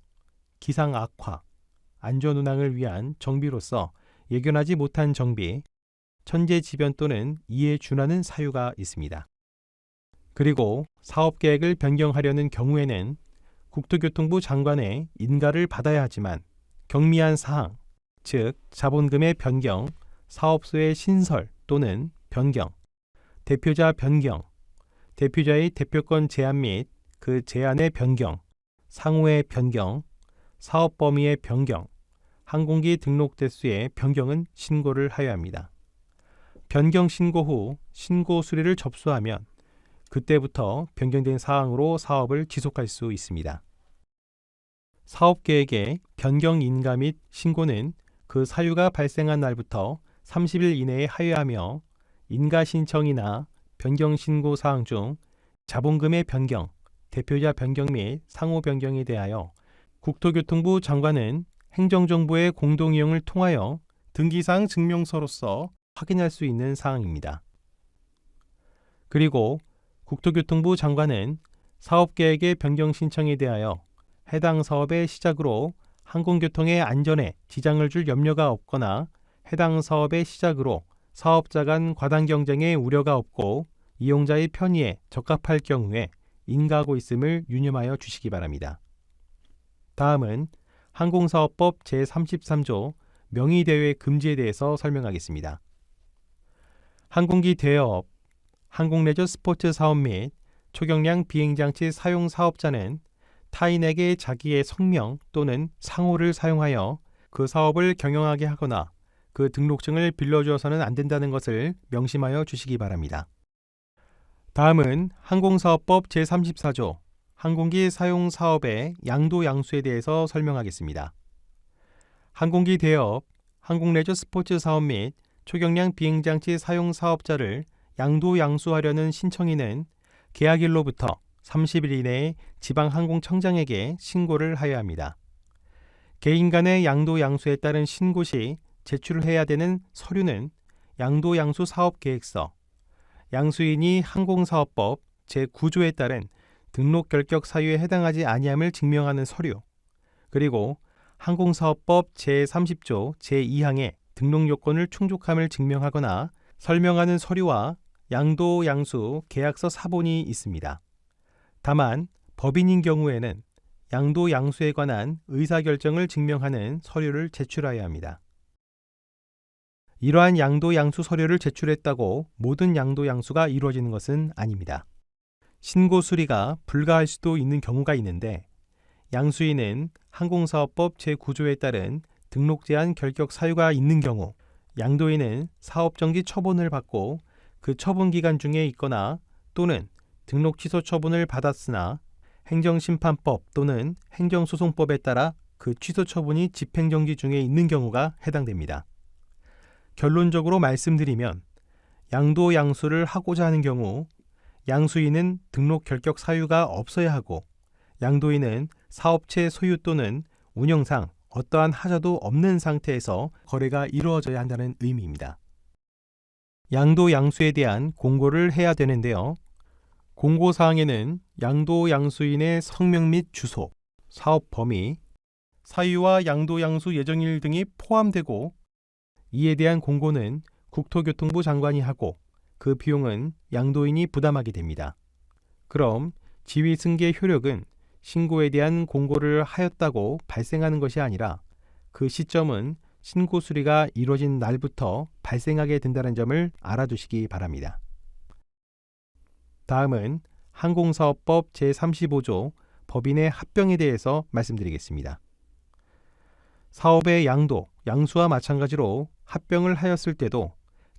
기상 악화, 안전 운항을 위한 정비로서 예견하지 못한 정비, 천재지변 또는 이에 준하는 사유가 있습니다. 그리고 사업계획을 변경하려는 경우에는 국토교통부 장관의 인가를 받아야 하지만 경미한 사항, 즉 자본금의 변경, 사업소의 신설 또는 변경, 대표자 변경, 대표자의 대표권 제한 및 그 제한의 변경, 상호의 변경, 사업 범위의 변경, 항공기 등록 대수의 변경은 신고를 하여야 합니다. 변경 신고 후 신고 수리를 접수하면 그때부터 변경된 사항으로 사업을 지속할 수 있습니다. 사업계획의 변경 인가 및 신고는 그 사유가 발생한 날부터 30일 이내에 하여하며 인가 신청이나 변경 신고 사항 중 자본금의 변경, 대표자 변경 및 상호 변경에 대하여 국토교통부 장관은 행정정보의 공동이용을 통하여 등기사항 증명서로서 확인할 수 있는 사항입니다. 그리고 국토교통부 장관은 사업계획의 변경 신청에 대하여 해당 사업의 시작으로 항공교통의 안전에 지장을 줄 염려가 없거나 해당 사업의 시작으로 사업자 간 과당 경쟁의 우려가 없고 이용자의 편의에 적합할 경우에 인가하고 있음을 유념하여 주시기 바랍니다. 다음은 항공사업법 제33조 명의대여 금지에 대해서 설명하겠습니다. 항공기 대여업, 항공레저 스포츠 사업 및 초경량 비행장치 사용 사업자는 타인에게 자기의 성명 또는 상호를 사용하여 그 사업을 경영하게 하거나 그 등록증을 빌려주어서는 안 된다는 것을 명심하여 주시기 바랍니다. 다음은 항공사업법 제34조 항공기 사용 사업의 양도 양수에 대해서 설명하겠습니다. 항공기 대여업, 항공레저 스포츠 사업 및 초경량 비행장치 사용 사업자를 양도 양수하려는 신청인은 계약일로부터 30일 이내에 지방항공청장에게 신고를 하여야 합니다. 개인 간의 양도 양수에 따른 신고 시 제출해야 되는 서류는 양도 양수 사업 계획서, 양수인이 항공사업법 제9조에 따른 등록 결격 사유에 해당하지 아니함을 증명하는 서류, 그리고 항공사업법 제30조 제2항의 등록 요건을 충족함을 증명하거나 설명하는 서류와 양도 양수 계약서 사본이 있습니다. 다만 법인인 경우에는 양도 양수에 관한 의사결정을 증명하는 서류를 제출해야 합니다. 이러한 양도 양수 서류를 제출했다고 모든 양도 양수가 이루어지는 것은 아닙니다. 신고 수리가 불가할 수도 있는 경우가 있는데 양수인은 항공사업법 제9조에 따른 등록 제한 결격 사유가 있는 경우 양도인은 사업정지 처분을 받고 그 처분 기간 중에 있거나 또는 등록 취소 처분을 받았으나 행정심판법 또는 행정소송법에 따라 그 취소 처분이 집행정지 중에 있는 경우가 해당됩니다. 결론적으로 말씀드리면 양도 양수를 하고자 하는 경우 양수인은 등록 결격 사유가 없어야 하고 양도인은 사업체 소유 또는 운영상 어떠한 하자도 없는 상태에서 거래가 이루어져야 한다는 의미입니다. 양도 양수에 대한 공고를 해야 되는데요. 공고사항에는 양도 양수인의 성명 및 주소, 사업 범위, 사유와 양도 양수 예정일 등이 포함되고 이에 대한 공고는 국토교통부 장관이 하고 그 비용은 양도인이 부담하게 됩니다. 그럼 지위승계 효력은 신고에 대한 공고를 하였다고 발생하는 것이 아니라 그 시점은 신고 수리가 이루어진 날부터 발생하게 된다는 점을 알아두시기 바랍니다. 다음은 항공사업법 제35조 법인의 합병에 대해서 말씀드리겠습니다. 사업의 양도, 양수와 마찬가지로 합병을 하였을 때도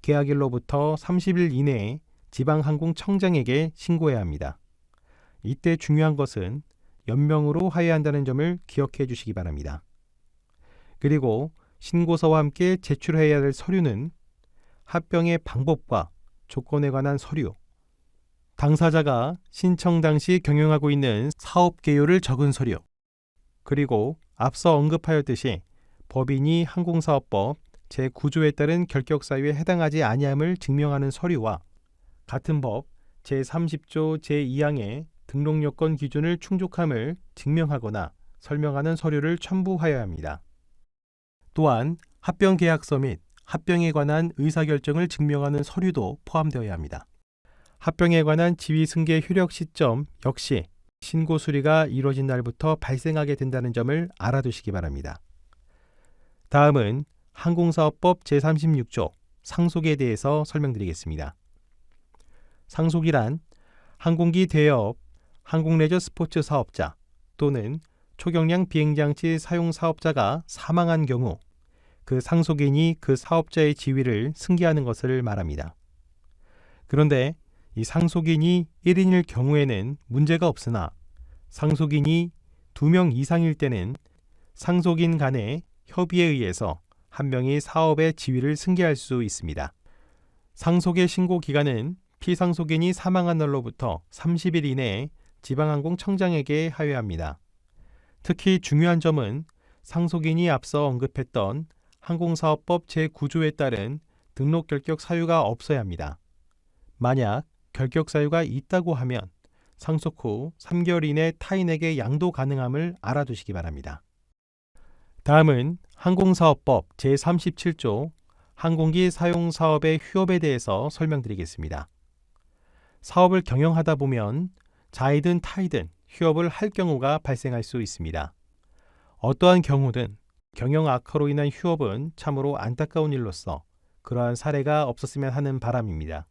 계약일로부터 30일 이내에 지방항공청장에게 신고해야 합니다. 이때 중요한 것은 연명으로 하여야 한다는 점을 기억해 주시기 바랍니다. 그리고 신고서와 함께 제출해야 할 서류는 합병의 방법과 조건에 관한 서류, 당사자가 신청 당시 경영하고 있는 사업 개요를 적은 서류, 그리고 앞서 언급하였듯이 법인이 항공사업법 제9조에 따른 결격 사유에 해당하지 아니함을 증명하는 서류와 같은 법 제30조 제2항의 등록 요건 기준을 충족함을 증명하거나 설명하는 서류를 첨부하여야 합니다. 또한 합병 계약서 및 합병에 관한 의사결정을 증명하는 서류도 포함되어야 합니다. 합병에 관한 지위승계 효력 시점 역시 신고 수리가 이루어진 날부터 발생하게 된다는 점을 알아두시기 바랍니다. 다음은 항공사업법 제36조 상속에 대해서 설명드리겠습니다. 상속이란 항공기 대여업, 항공레저 스포츠 사업자 또는 초경량 비행장치 사용 사업자가 사망한 경우 그 상속인이 그 사업자의 지위를 승계하는 것을 말합니다. 그런데 이 상속인이 1인일 경우에는 문제가 없으나 상속인이 2명 이상일 때는 상속인 간의 협의에 의해서 한 명이 사업의 지위를 승계할 수 있습니다. 상속의 신고 기간은 피상속인이 사망한 날로부터 30일 이내에 지방항공청장에게 하여야 합니다. 특히 중요한 점은 상속인이 앞서 언급했던 항공사업법 제9조에 따른 등록 결격 사유가 없어야 합니다. 만약 결격 사유가 있다고 하면 상속 후 3개월 이내 타인에게 양도 가능함을 알아두시기 바랍니다. 다음은 항공사업법 제37조 항공기 사용 사업의 휴업에 대해서 설명드리겠습니다. 사업을 경영하다 보면 자이든 타이든 휴업을 할 경우가 발생할 수 있습니다. 어떠한 경우든 경영 악화로 인한 휴업은 참으로 안타까운 일로서 그러한 사례가 없었으면 하는 바람입니다.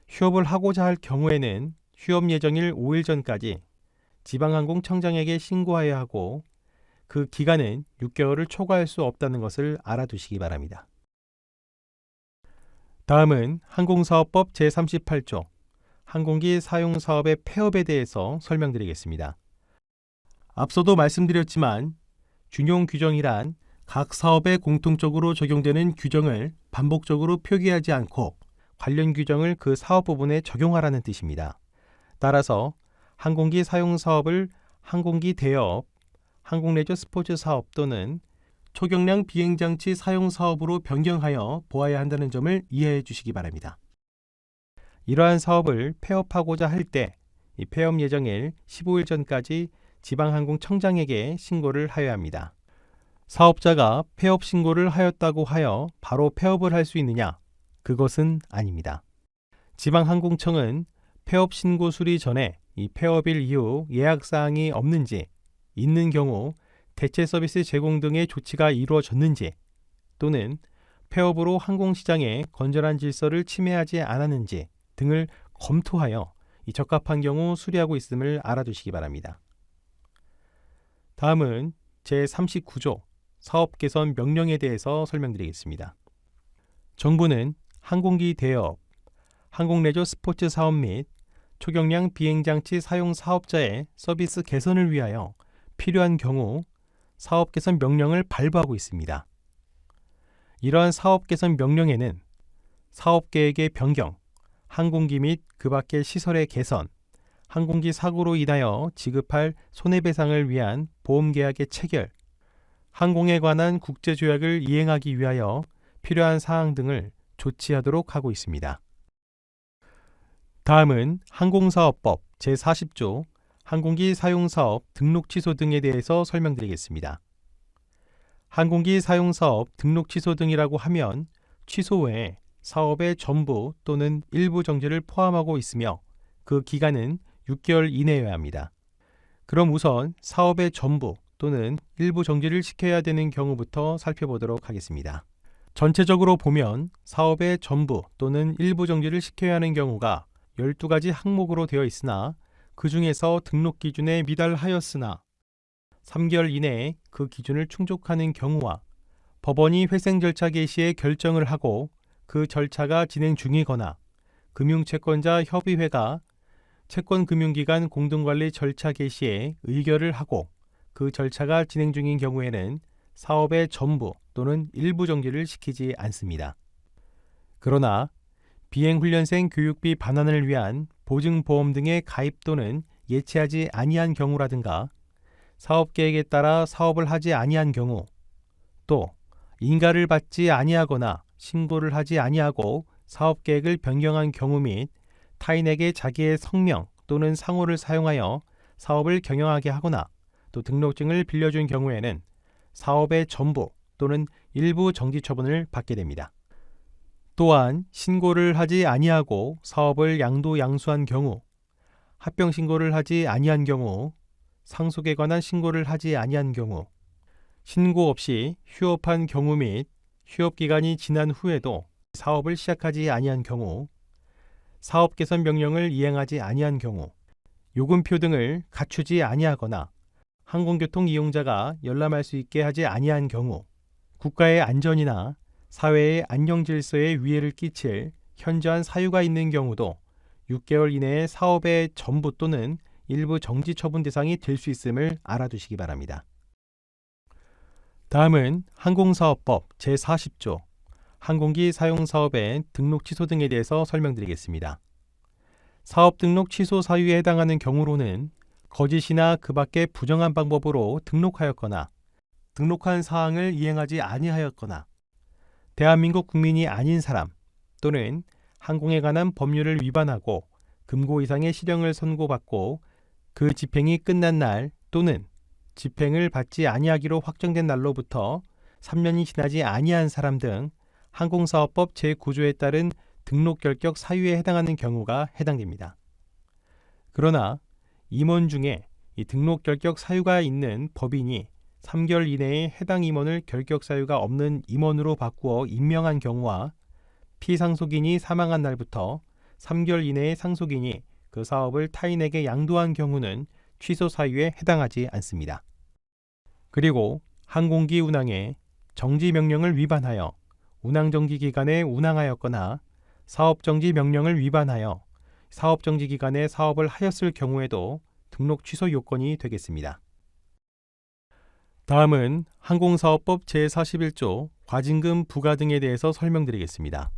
휴업을 하고자 할 경우에는 휴업 예정일 5일 전까지 지방항공청장에게 신고하여야 하고 그 기간은 6개월을 초과할 수 없다는 것을 알아두시기 바랍니다. 다음은 항공사업법 제38조 항공기 사용사업의 폐업에 대해서 설명드리겠습니다. 앞서도 말씀드렸지만 준용 규정이란 각 사업에 공통적으로 적용되는 규정을 반복적으로 표기하지 않고 관련 규정을 그 사업 부분에 적용하라는 뜻입니다. 따라서 항공기 사용사업을 항공기 대여업, 항공레저 스포츠 사업 또는 초경량 비행장치 사용사업으로 변경하여 보아야 한다는 점을 이해해 주시기 바랍니다. 이러한 사업을 폐업하고자 할 때 이 폐업 예정일 15일 전까지 지방항공청장에게 신고를 하여야 합니다. 사업자가 폐업 신고를 하였다고 하여 바로 폐업을 할 수 있느냐? 그것은 아닙니다. 지방항공청은 폐업 신고 수리 전에 이 폐업일 이후 예약사항이 없는지, 있는 경우 대체 서비스 제공 등의 조치가 이루어졌는지 또는 폐업으로 항공시장의 건전한 질서를 침해하지 않았는지 등을 검토하여 이 적합한 경우 수리하고 있음을 알아두시기 바랍니다. 다음은 제39조 사업개선 명령에 대해서 설명드리겠습니다. 정부는 항공기 대여업, 항공레저 스포츠 사업 및 초경량 비행장치 사용 사업자의 서비스 개선을 위하여 필요한 경우 사업 개선 명령을 발부하고 있습니다. 이러한 사업 개선 명령에는 사업 계획의 변경, 항공기 및 그 밖의 시설의 개선, 항공기 사고로 인하여 지급할 손해배상을 위한 보험계약의 체결, 항공에 관한 국제조약을 이행하기 위하여 필요한 사항 등을 조치하도록 하고 있습니다. 다음은 항공사업법 제40조 항공기 사용사업 등록 취소 등에 대해서 설명드리겠습니다. 항공기 사용사업 등록 취소 등이라고 하면 취소 외에 사업의 전부 또는 일부 정지를 포함하고 있으며 그 기간은 6개월 이내여야 합니다. 그럼 우선 사업의 전부 또는 일부 정지를 시켜야 되는 경우부터 살펴보도록 하겠습니다. 전체적으로 보면 사업의 전부 또는 일부 정지를 시켜야 하는 경우가 12가지 항목으로 되어 있으나 그 중에서 등록 기준에 미달하였으나 3개월 이내에 그 기준을 충족하는 경우와 법원이 회생 절차 개시에 결정을 하고 그 절차가 진행 중이거나 금융채권자 협의회가 채권금융기관 공동관리 절차 개시에 의결을 하고 그 절차가 진행 중인 경우에는 사업의 전부 또는 일부 정지를 시키지 않습니다. 그러나 비행훈련생 교육비 반환을 위한 보증보험 등의 가입 또는 예치하지 아니한 경우라든가 사업계획에 따라 사업을 하지 아니한 경우 또 인가를 받지 아니하거나 신고를 하지 아니하고 사업계획을 변경한 경우 및 타인에게 자기의 성명 또는 상호를 사용하여 사업을 경영하게 하거나 또 등록증을 빌려준 경우에는 사업의 전부 또는 일부 정지 처분을 받게 됩니다. 또한 신고를 하지 아니하고 사업을 양도양수한 경우, 합병 신고를 하지 아니한 경우, 상속에 관한 신고를 하지 아니한 경우, 신고 없이 휴업한 경우 및 휴업 기간이 지난 후에도 사업을 시작하지 아니한 경우, 사업 개선 명령을 이행하지 아니한 경우, 요금표 등을 갖추지 아니하거나 항공교통 이용자가 열람할 수 있게 하지 아니한 경우, 국가의 안전이나 사회의 안녕 질서에 위해를 끼칠 현저한 사유가 있는 경우도 6개월 이내에 사업의 전부 또는 일부 정지 처분 대상이 될 수 있음을 알아두시기 바랍니다. 다음은 항공사업법 제40조 항공기 사용사업의 등록 취소 등에 대해서 설명드리겠습니다. 사업 등록 취소 사유에 해당하는 경우로는 거짓이나 그 밖의 부정한 방법으로 등록하였거나 등록한 사항을 이행하지 아니하였거나 대한민국 국민이 아닌 사람 또는 항공에 관한 법률을 위반하고 금고 이상의 실형을 선고받고 그 집행이 끝난 날 또는 집행을 받지 아니하기로 확정된 날로부터 3년이 지나지 아니한 사람 등 항공사업법 제9조에 따른 등록 결격 사유에 해당하는 경우가 해당됩니다. 그러나 임원 중에 이 등록 결격 사유가 있는 법인이 3개월 이내에 해당 임원을 결격 사유가 없는 임원으로 바꾸어 임명한 경우와 피상속인이 사망한 날부터 3개월 이내에 상속인이 그 사업을 타인에게 양도한 경우는 취소 사유에 해당하지 않습니다. 그리고 항공기 운항에 정지 명령을 위반하여 운항정지 기간에 운항하였거나 사업정지 명령을 위반하여 사업정지 기간에 사업을 하였을 경우에도 등록 취소 요건이 되겠습니다. 다음은 항공사업법 제41조 과징금 부과 등에 대해서 설명드리겠습니다.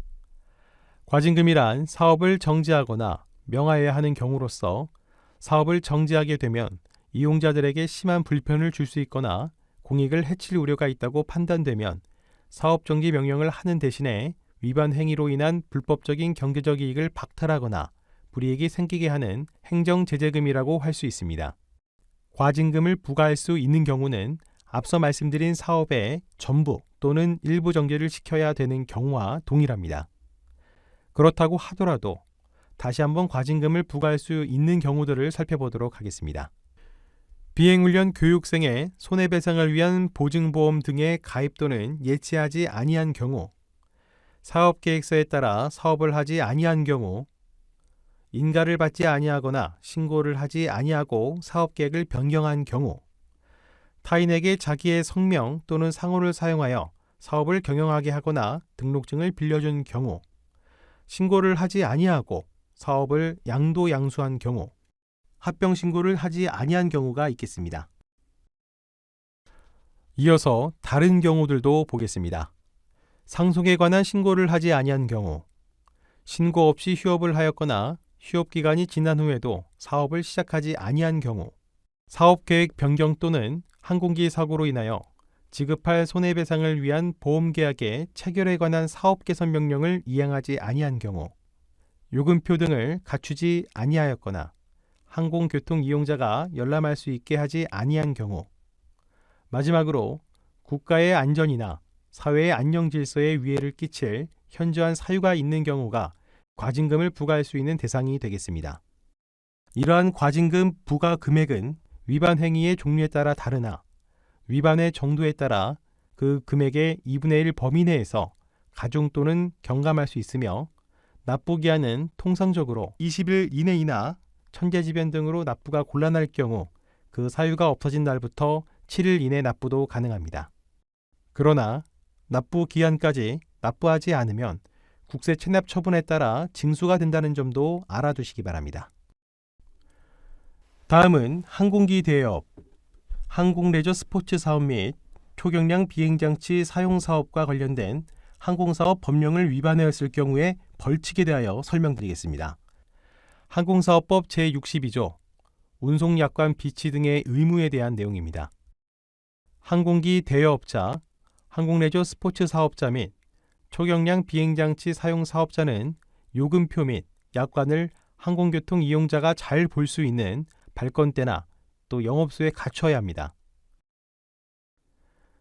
과징금이란 사업을 정지하거나 명하여야 하는 경우로서 사업을 정지하게 되면 이용자들에게 심한 불편을 줄 수 있거나 공익을 해칠 우려가 있다고 판단되면 사업정지 명령을 하는 대신에 위반 행위로 인한 불법적인 경제적 이익을 박탈하거나 불이익이 생기게 하는 행정제재금이라고 할 수 있습니다. 과징금을 부과할 수 있는 경우는 앞서 말씀드린 사업의 전부 또는 일부 정지를 시켜야 되는 경우와 동일합니다. 그렇다고 하더라도 다시 한번 과징금을 부과할 수 있는 경우들을 살펴보도록 하겠습니다. 비행훈련 교육생의 손해배상을 위한 보증보험 등의 가입 또는 예치하지 아니한 경우, 사업계획서에 따라 사업을 하지 아니한 경우, 인가를 받지 아니하거나 신고를 하지 아니하고 사업계획을 변경한 경우, 타인에게 자기의 성명 또는 상호를 사용하여 사업을 경영하게 하거나 등록증을 빌려준 경우, 신고를 하지 아니하고 사업을 양도양수한 경우, 합병신고를 하지 아니한 경우가 있겠습니다. 이어서 다른 경우들도 보겠습니다. 상속에 관한 신고를 하지 아니한 경우, 신고 없이 휴업을 하였거나 휴업기간이 지난 후에도 사업을 시작하지 아니한 경우, 사업계획 변경 또는 항공기 사고로 인하여 지급할 손해배상을 위한 보험계약의 체결에 관한 사업개선 명령을 이행하지 아니한 경우, 요금표 등을 갖추지 아니하였거나 항공교통 이용자가 열람할 수 있게 하지 아니한 경우, 마지막으로 국가의 안전이나 사회의 안녕질서에 위해를 끼칠 현저한 사유가 있는 경우가 과징금을 부과할 수 있는 대상이 되겠습니다. 이러한 과징금 부과 금액은 위반 행위의 종류에 따라 다르나 위반의 정도에 따라 그 금액의 2분의 1 범위 내에서 가중 또는 경감할 수 있으며 납부기한은 통상적으로 20일 이내이나 천재지변 등으로 납부가 곤란할 경우 그 사유가 없어진 날부터 7일 이내 납부도 가능합니다. 그러나 납부 기한까지 납부하지 않으면 국세 체납 처분에 따라 징수가 된다는 점도 알아두시기 바랍니다. 다음은 항공기 대여업, 항공레저 스포츠 사업 및 초경량 비행장치 사용 사업과 관련된 항공사업 법령을 위반하였을 경우에 벌칙에 대하여 설명드리겠습니다. 항공사업법 제62조 운송약관 비치 등의 의무에 대한 내용입니다. 항공기 대여업자, 항공레저 스포츠 사업자 및 초경량 비행장치 사용 사업자는 요금표 및 약관을 항공교통 이용자가 잘 볼 수 있는 발권대나 또 영업소에 갖춰야 합니다.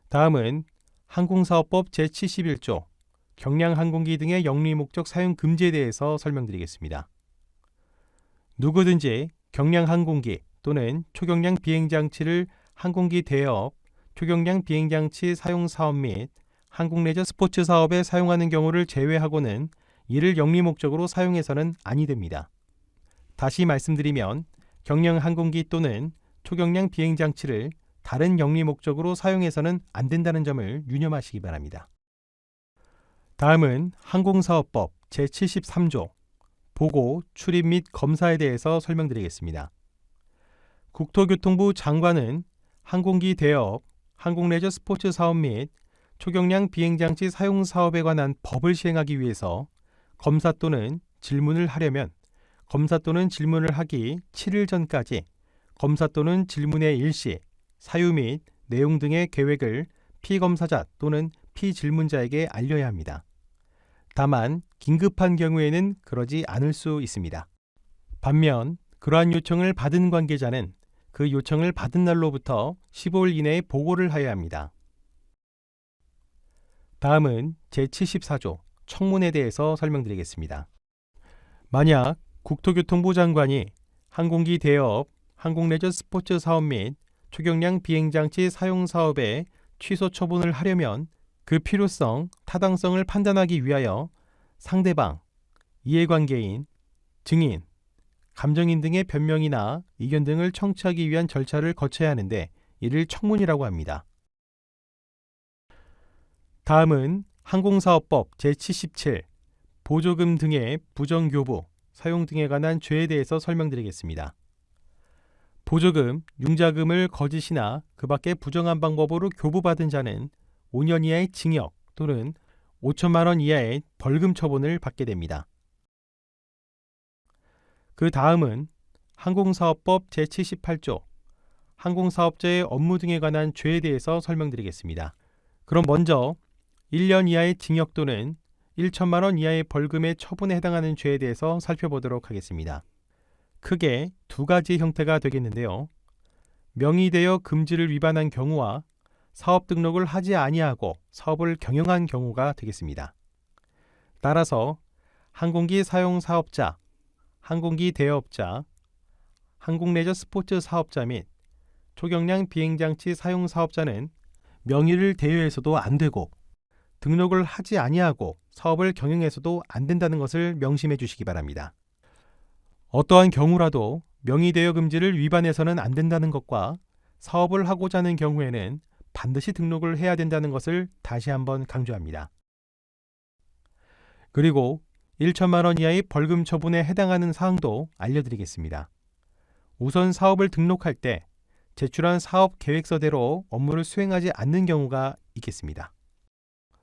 다음은 항공사업법 제71조 경량항공기 등의 영리목적 사용 금지에 대해서 설명드리겠습니다. 누구든지 경량항공기 또는 초경량 비행장치를 항공기 대여업, 초경량 비행장치 사용 사업 및 항공레저 스포츠 사업에 사용하는 경우를 제외하고는 이를 영리 목적으로 사용해서는 아니 됩니다. 다시 말씀드리면 경량항공기 또는 초경량 비행장치를 다른 영리 목적으로 사용해서는 안 된다는 점을 유념하시기 바랍니다. 다음은 항공사업법 제73조 보고, 출입 및 검사에 대해서 설명드리겠습니다. 국토교통부 장관은 항공기 대여업, 항공레저 스포츠 사업 및 초경량 비행장치 사용 사업에 관한 법을 시행하기 위해서 검사 또는 질문을 하려면 검사 또는 질문을 하기 7일 전까지 검사 또는 질문의 일시, 사유 및 내용 등의 계획을 피검사자 또는 피질문자에게 알려야 합니다. 다만 긴급한 경우에는 그러지 않을 수 있습니다. 반면 그러한 요청을 받은 관계자는 그 요청을 받은 날로부터 15일 이내에 보고를 하여야 합니다. 다음은 제74조 청문에 대해서 설명드리겠습니다. 만약 국토교통부 장관이 항공기 대여업, 항공레저 스포츠 사업 및 초경량 비행장치 사용 사업에 취소 처분을 하려면 그 필요성, 타당성을 판단하기 위하여 상대방, 이해관계인, 증인, 감정인 등의 변명이나 의견 등을 청취하기 위한 절차를 거쳐야 하는데 이를 청문이라고 합니다. 다음은 항공사업법 제77 보조금 등의 부정교부, 사용 등에 관한 죄에 대해서 설명드리겠습니다. 보조금, 융자금을 거짓이나 그 밖의 부정한 방법으로 교부받은 자는 5년 이하의 징역 또는 5천만 원 이하의 벌금 처분을 받게 됩니다. 그 다음은 항공사업법 제78조 항공사업자의 업무 등에 관한 죄에 대해서 설명드리겠습니다. 그럼 먼저 1년 이하의 징역 또는 1천만 원 이하의 벌금의 처분에 해당하는 죄에 대해서 살펴보도록 하겠습니다. 크게 두 가지 형태가 되겠는데요. 명의대여 금지를 위반한 경우와 사업 등록을 하지 아니하고 사업을 경영한 경우가 되겠습니다. 따라서 항공기 사용 사업자, 항공기 대여업자, 항공레저 스포츠 사업자 및 초경량 비행장치 사용 사업자는 명의를 대여해서도 안 되고 등록을 하지 아니하고 사업을 경영해서도 안 된다는 것을 명심해 주시기 바랍니다. 어떠한 경우라도 명의 대여 금지를 위반해서는 안 된다는 것과 사업을 하고자 하는 경우에는 반드시 등록을 해야 된다는 것을 다시 한번 강조합니다. 그리고 1천만 원 이하의 벌금 처분에 해당하는 사항도 알려드리겠습니다. 우선 사업을 등록할 때 제출한 사업 계획서대로 업무를 수행하지 않는 경우가 있겠습니다.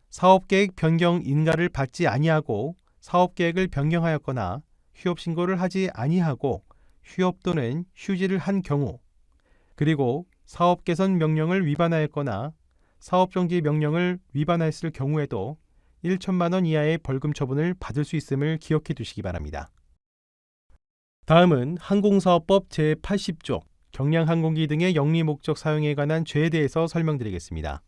사업계획 변경 인가를 받지 아니하고 사업계획을 변경하였거나 휴업 신고를 하지 아니하고 휴업 또는 휴지를 한 경우, 그리고 사업 개선 명령을 위반하였거나 사업 정지 명령을 위반하였을 경우에도 1천만 원 이하의 벌금 처분을 받을 수 있음을 기억해 두시기 바랍니다. 다음은 항공사업법 제80조 경량항공기 등의 영리 목적 사용에 관한 죄에 대해서 설명드리겠습니다.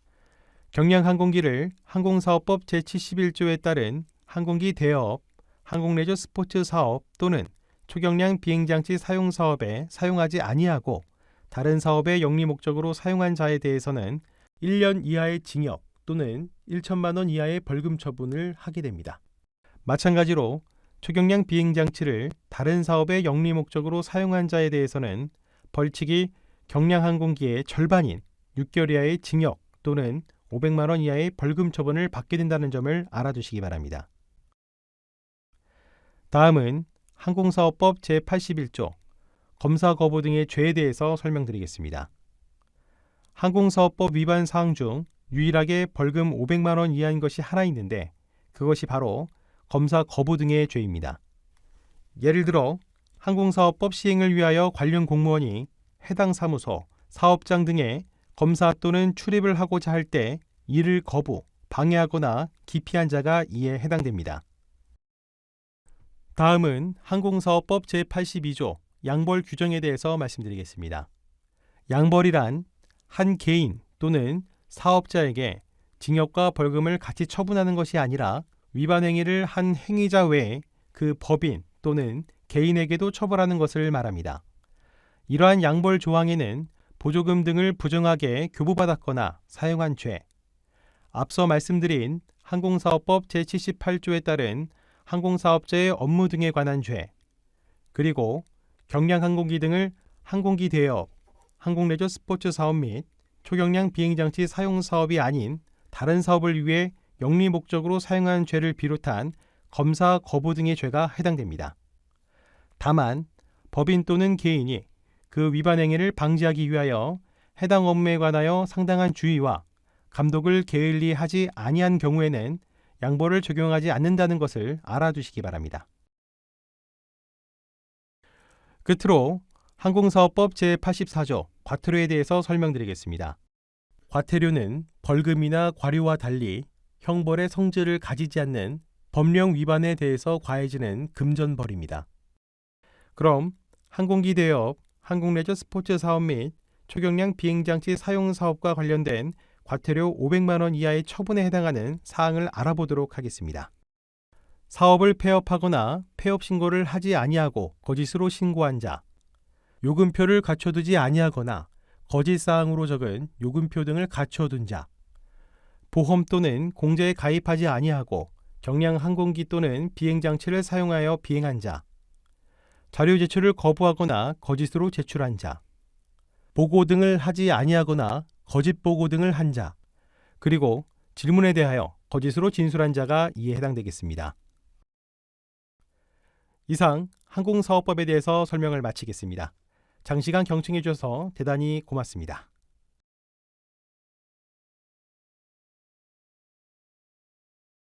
경량항공기를 항공사업법 제71조에 따른 항공기 대여업, 항공레저 스포츠 사업 또는 초경량 비행장치 사용 사업에 사용하지 아니하고 다른 사업의 영리 목적으로 사용한 자에 대해서는 1년 이하의 징역 또는 1천만 원 이하의 벌금 처분을 하게 됩니다. 마찬가지로 초경량 비행장치를 다른 사업의 영리 목적으로 사용한 자에 대해서는 벌칙이 경량항공기의 절반인 6개월 이하의 징역 또는 500만 원 이하의 벌금 처분을 받게 된다는 점을 알아두시기 바랍니다. 다음은 항공사업법 제81조 검사 거부 등의 죄에 대해서 설명드리겠습니다. 항공사업법 위반 사항 중 유일하게 벌금 500만 원 이하인 것이 하나 있는데 그것이 바로 검사 거부 등의 죄입니다. 예를 들어 항공사업법 시행을 위하여 관련 공무원이 해당 사무소, 사업장 등에 검사 또는 출입을 하고자 할 때 이를 거부, 방해하거나 기피한 자가 이에 해당됩니다. 다음은 항공사업법 제82조 양벌 규정에 대해서 말씀드리겠습니다. 양벌이란 한 개인 또는 사업자에게 징역과 벌금을 같이 처분하는 것이 아니라 위반 행위를 한 행위자 외에 그 법인 또는 개인에게도 처벌하는 것을 말합니다. 이러한 양벌 조항에는 보조금 등을 부정하게 교부받았거나 사용한 죄, 앞서 말씀드린 항공사업법 제78조에 따른 항공사업자의 업무 등에 관한 죄, 그리고 경량항공기 등을 항공기 대여업, 항공레저 스포츠 사업 및 초경량 비행장치 사용 사업이 아닌 다른 사업을 위해 영리 목적으로 사용한 죄를 비롯한 검사 거부 등의 죄가 해당됩니다. 다만 법인 또는 개인이 그 위반 행위를 방지하기 위하여 해당 업무에 관하여 상당한 주의와 감독을 게을리 하지 아니한 경우에는 양벌을 적용하지 않는다는 것을 알아두시기 바랍니다. 끝으로 항공사업법 제84조 과태료에 대해서 설명드리겠습니다. 과태료는 벌금이나 과료와 달리 형벌의 성질을 가지지 않는 법령 위반에 대해서 가해지는 금전벌입니다. 그럼 항공기 대여업, 항공레저 스포츠 사업 및 초경량 비행장치 사용 사업과 관련된 과태료 500만 원 이하의 처분에 해당하는 사항을 알아보도록 하겠습니다. 사업을 폐업하거나 폐업 신고를 하지 아니하고 거짓으로 신고한 자, 요금표를 갖춰두지 아니하거나 거짓 사항으로 적은 요금표 등을 갖춰둔 자, 보험 또는 공제에 가입하지 아니하고 경량 항공기 또는 비행장치를 사용하여 비행한 자, 자료 제출을 거부하거나 거짓으로 제출한 자, 보고 등을 하지 아니하거나 거짓 보고 등을 한 자, 그리고 질문에 대하여 거짓으로 진술한 자가 이에 해당되겠습니다. 이상 항공사업법에 대해서 설명을 마치겠습니다. 장시간 경청해 주셔서 대단히 고맙습니다.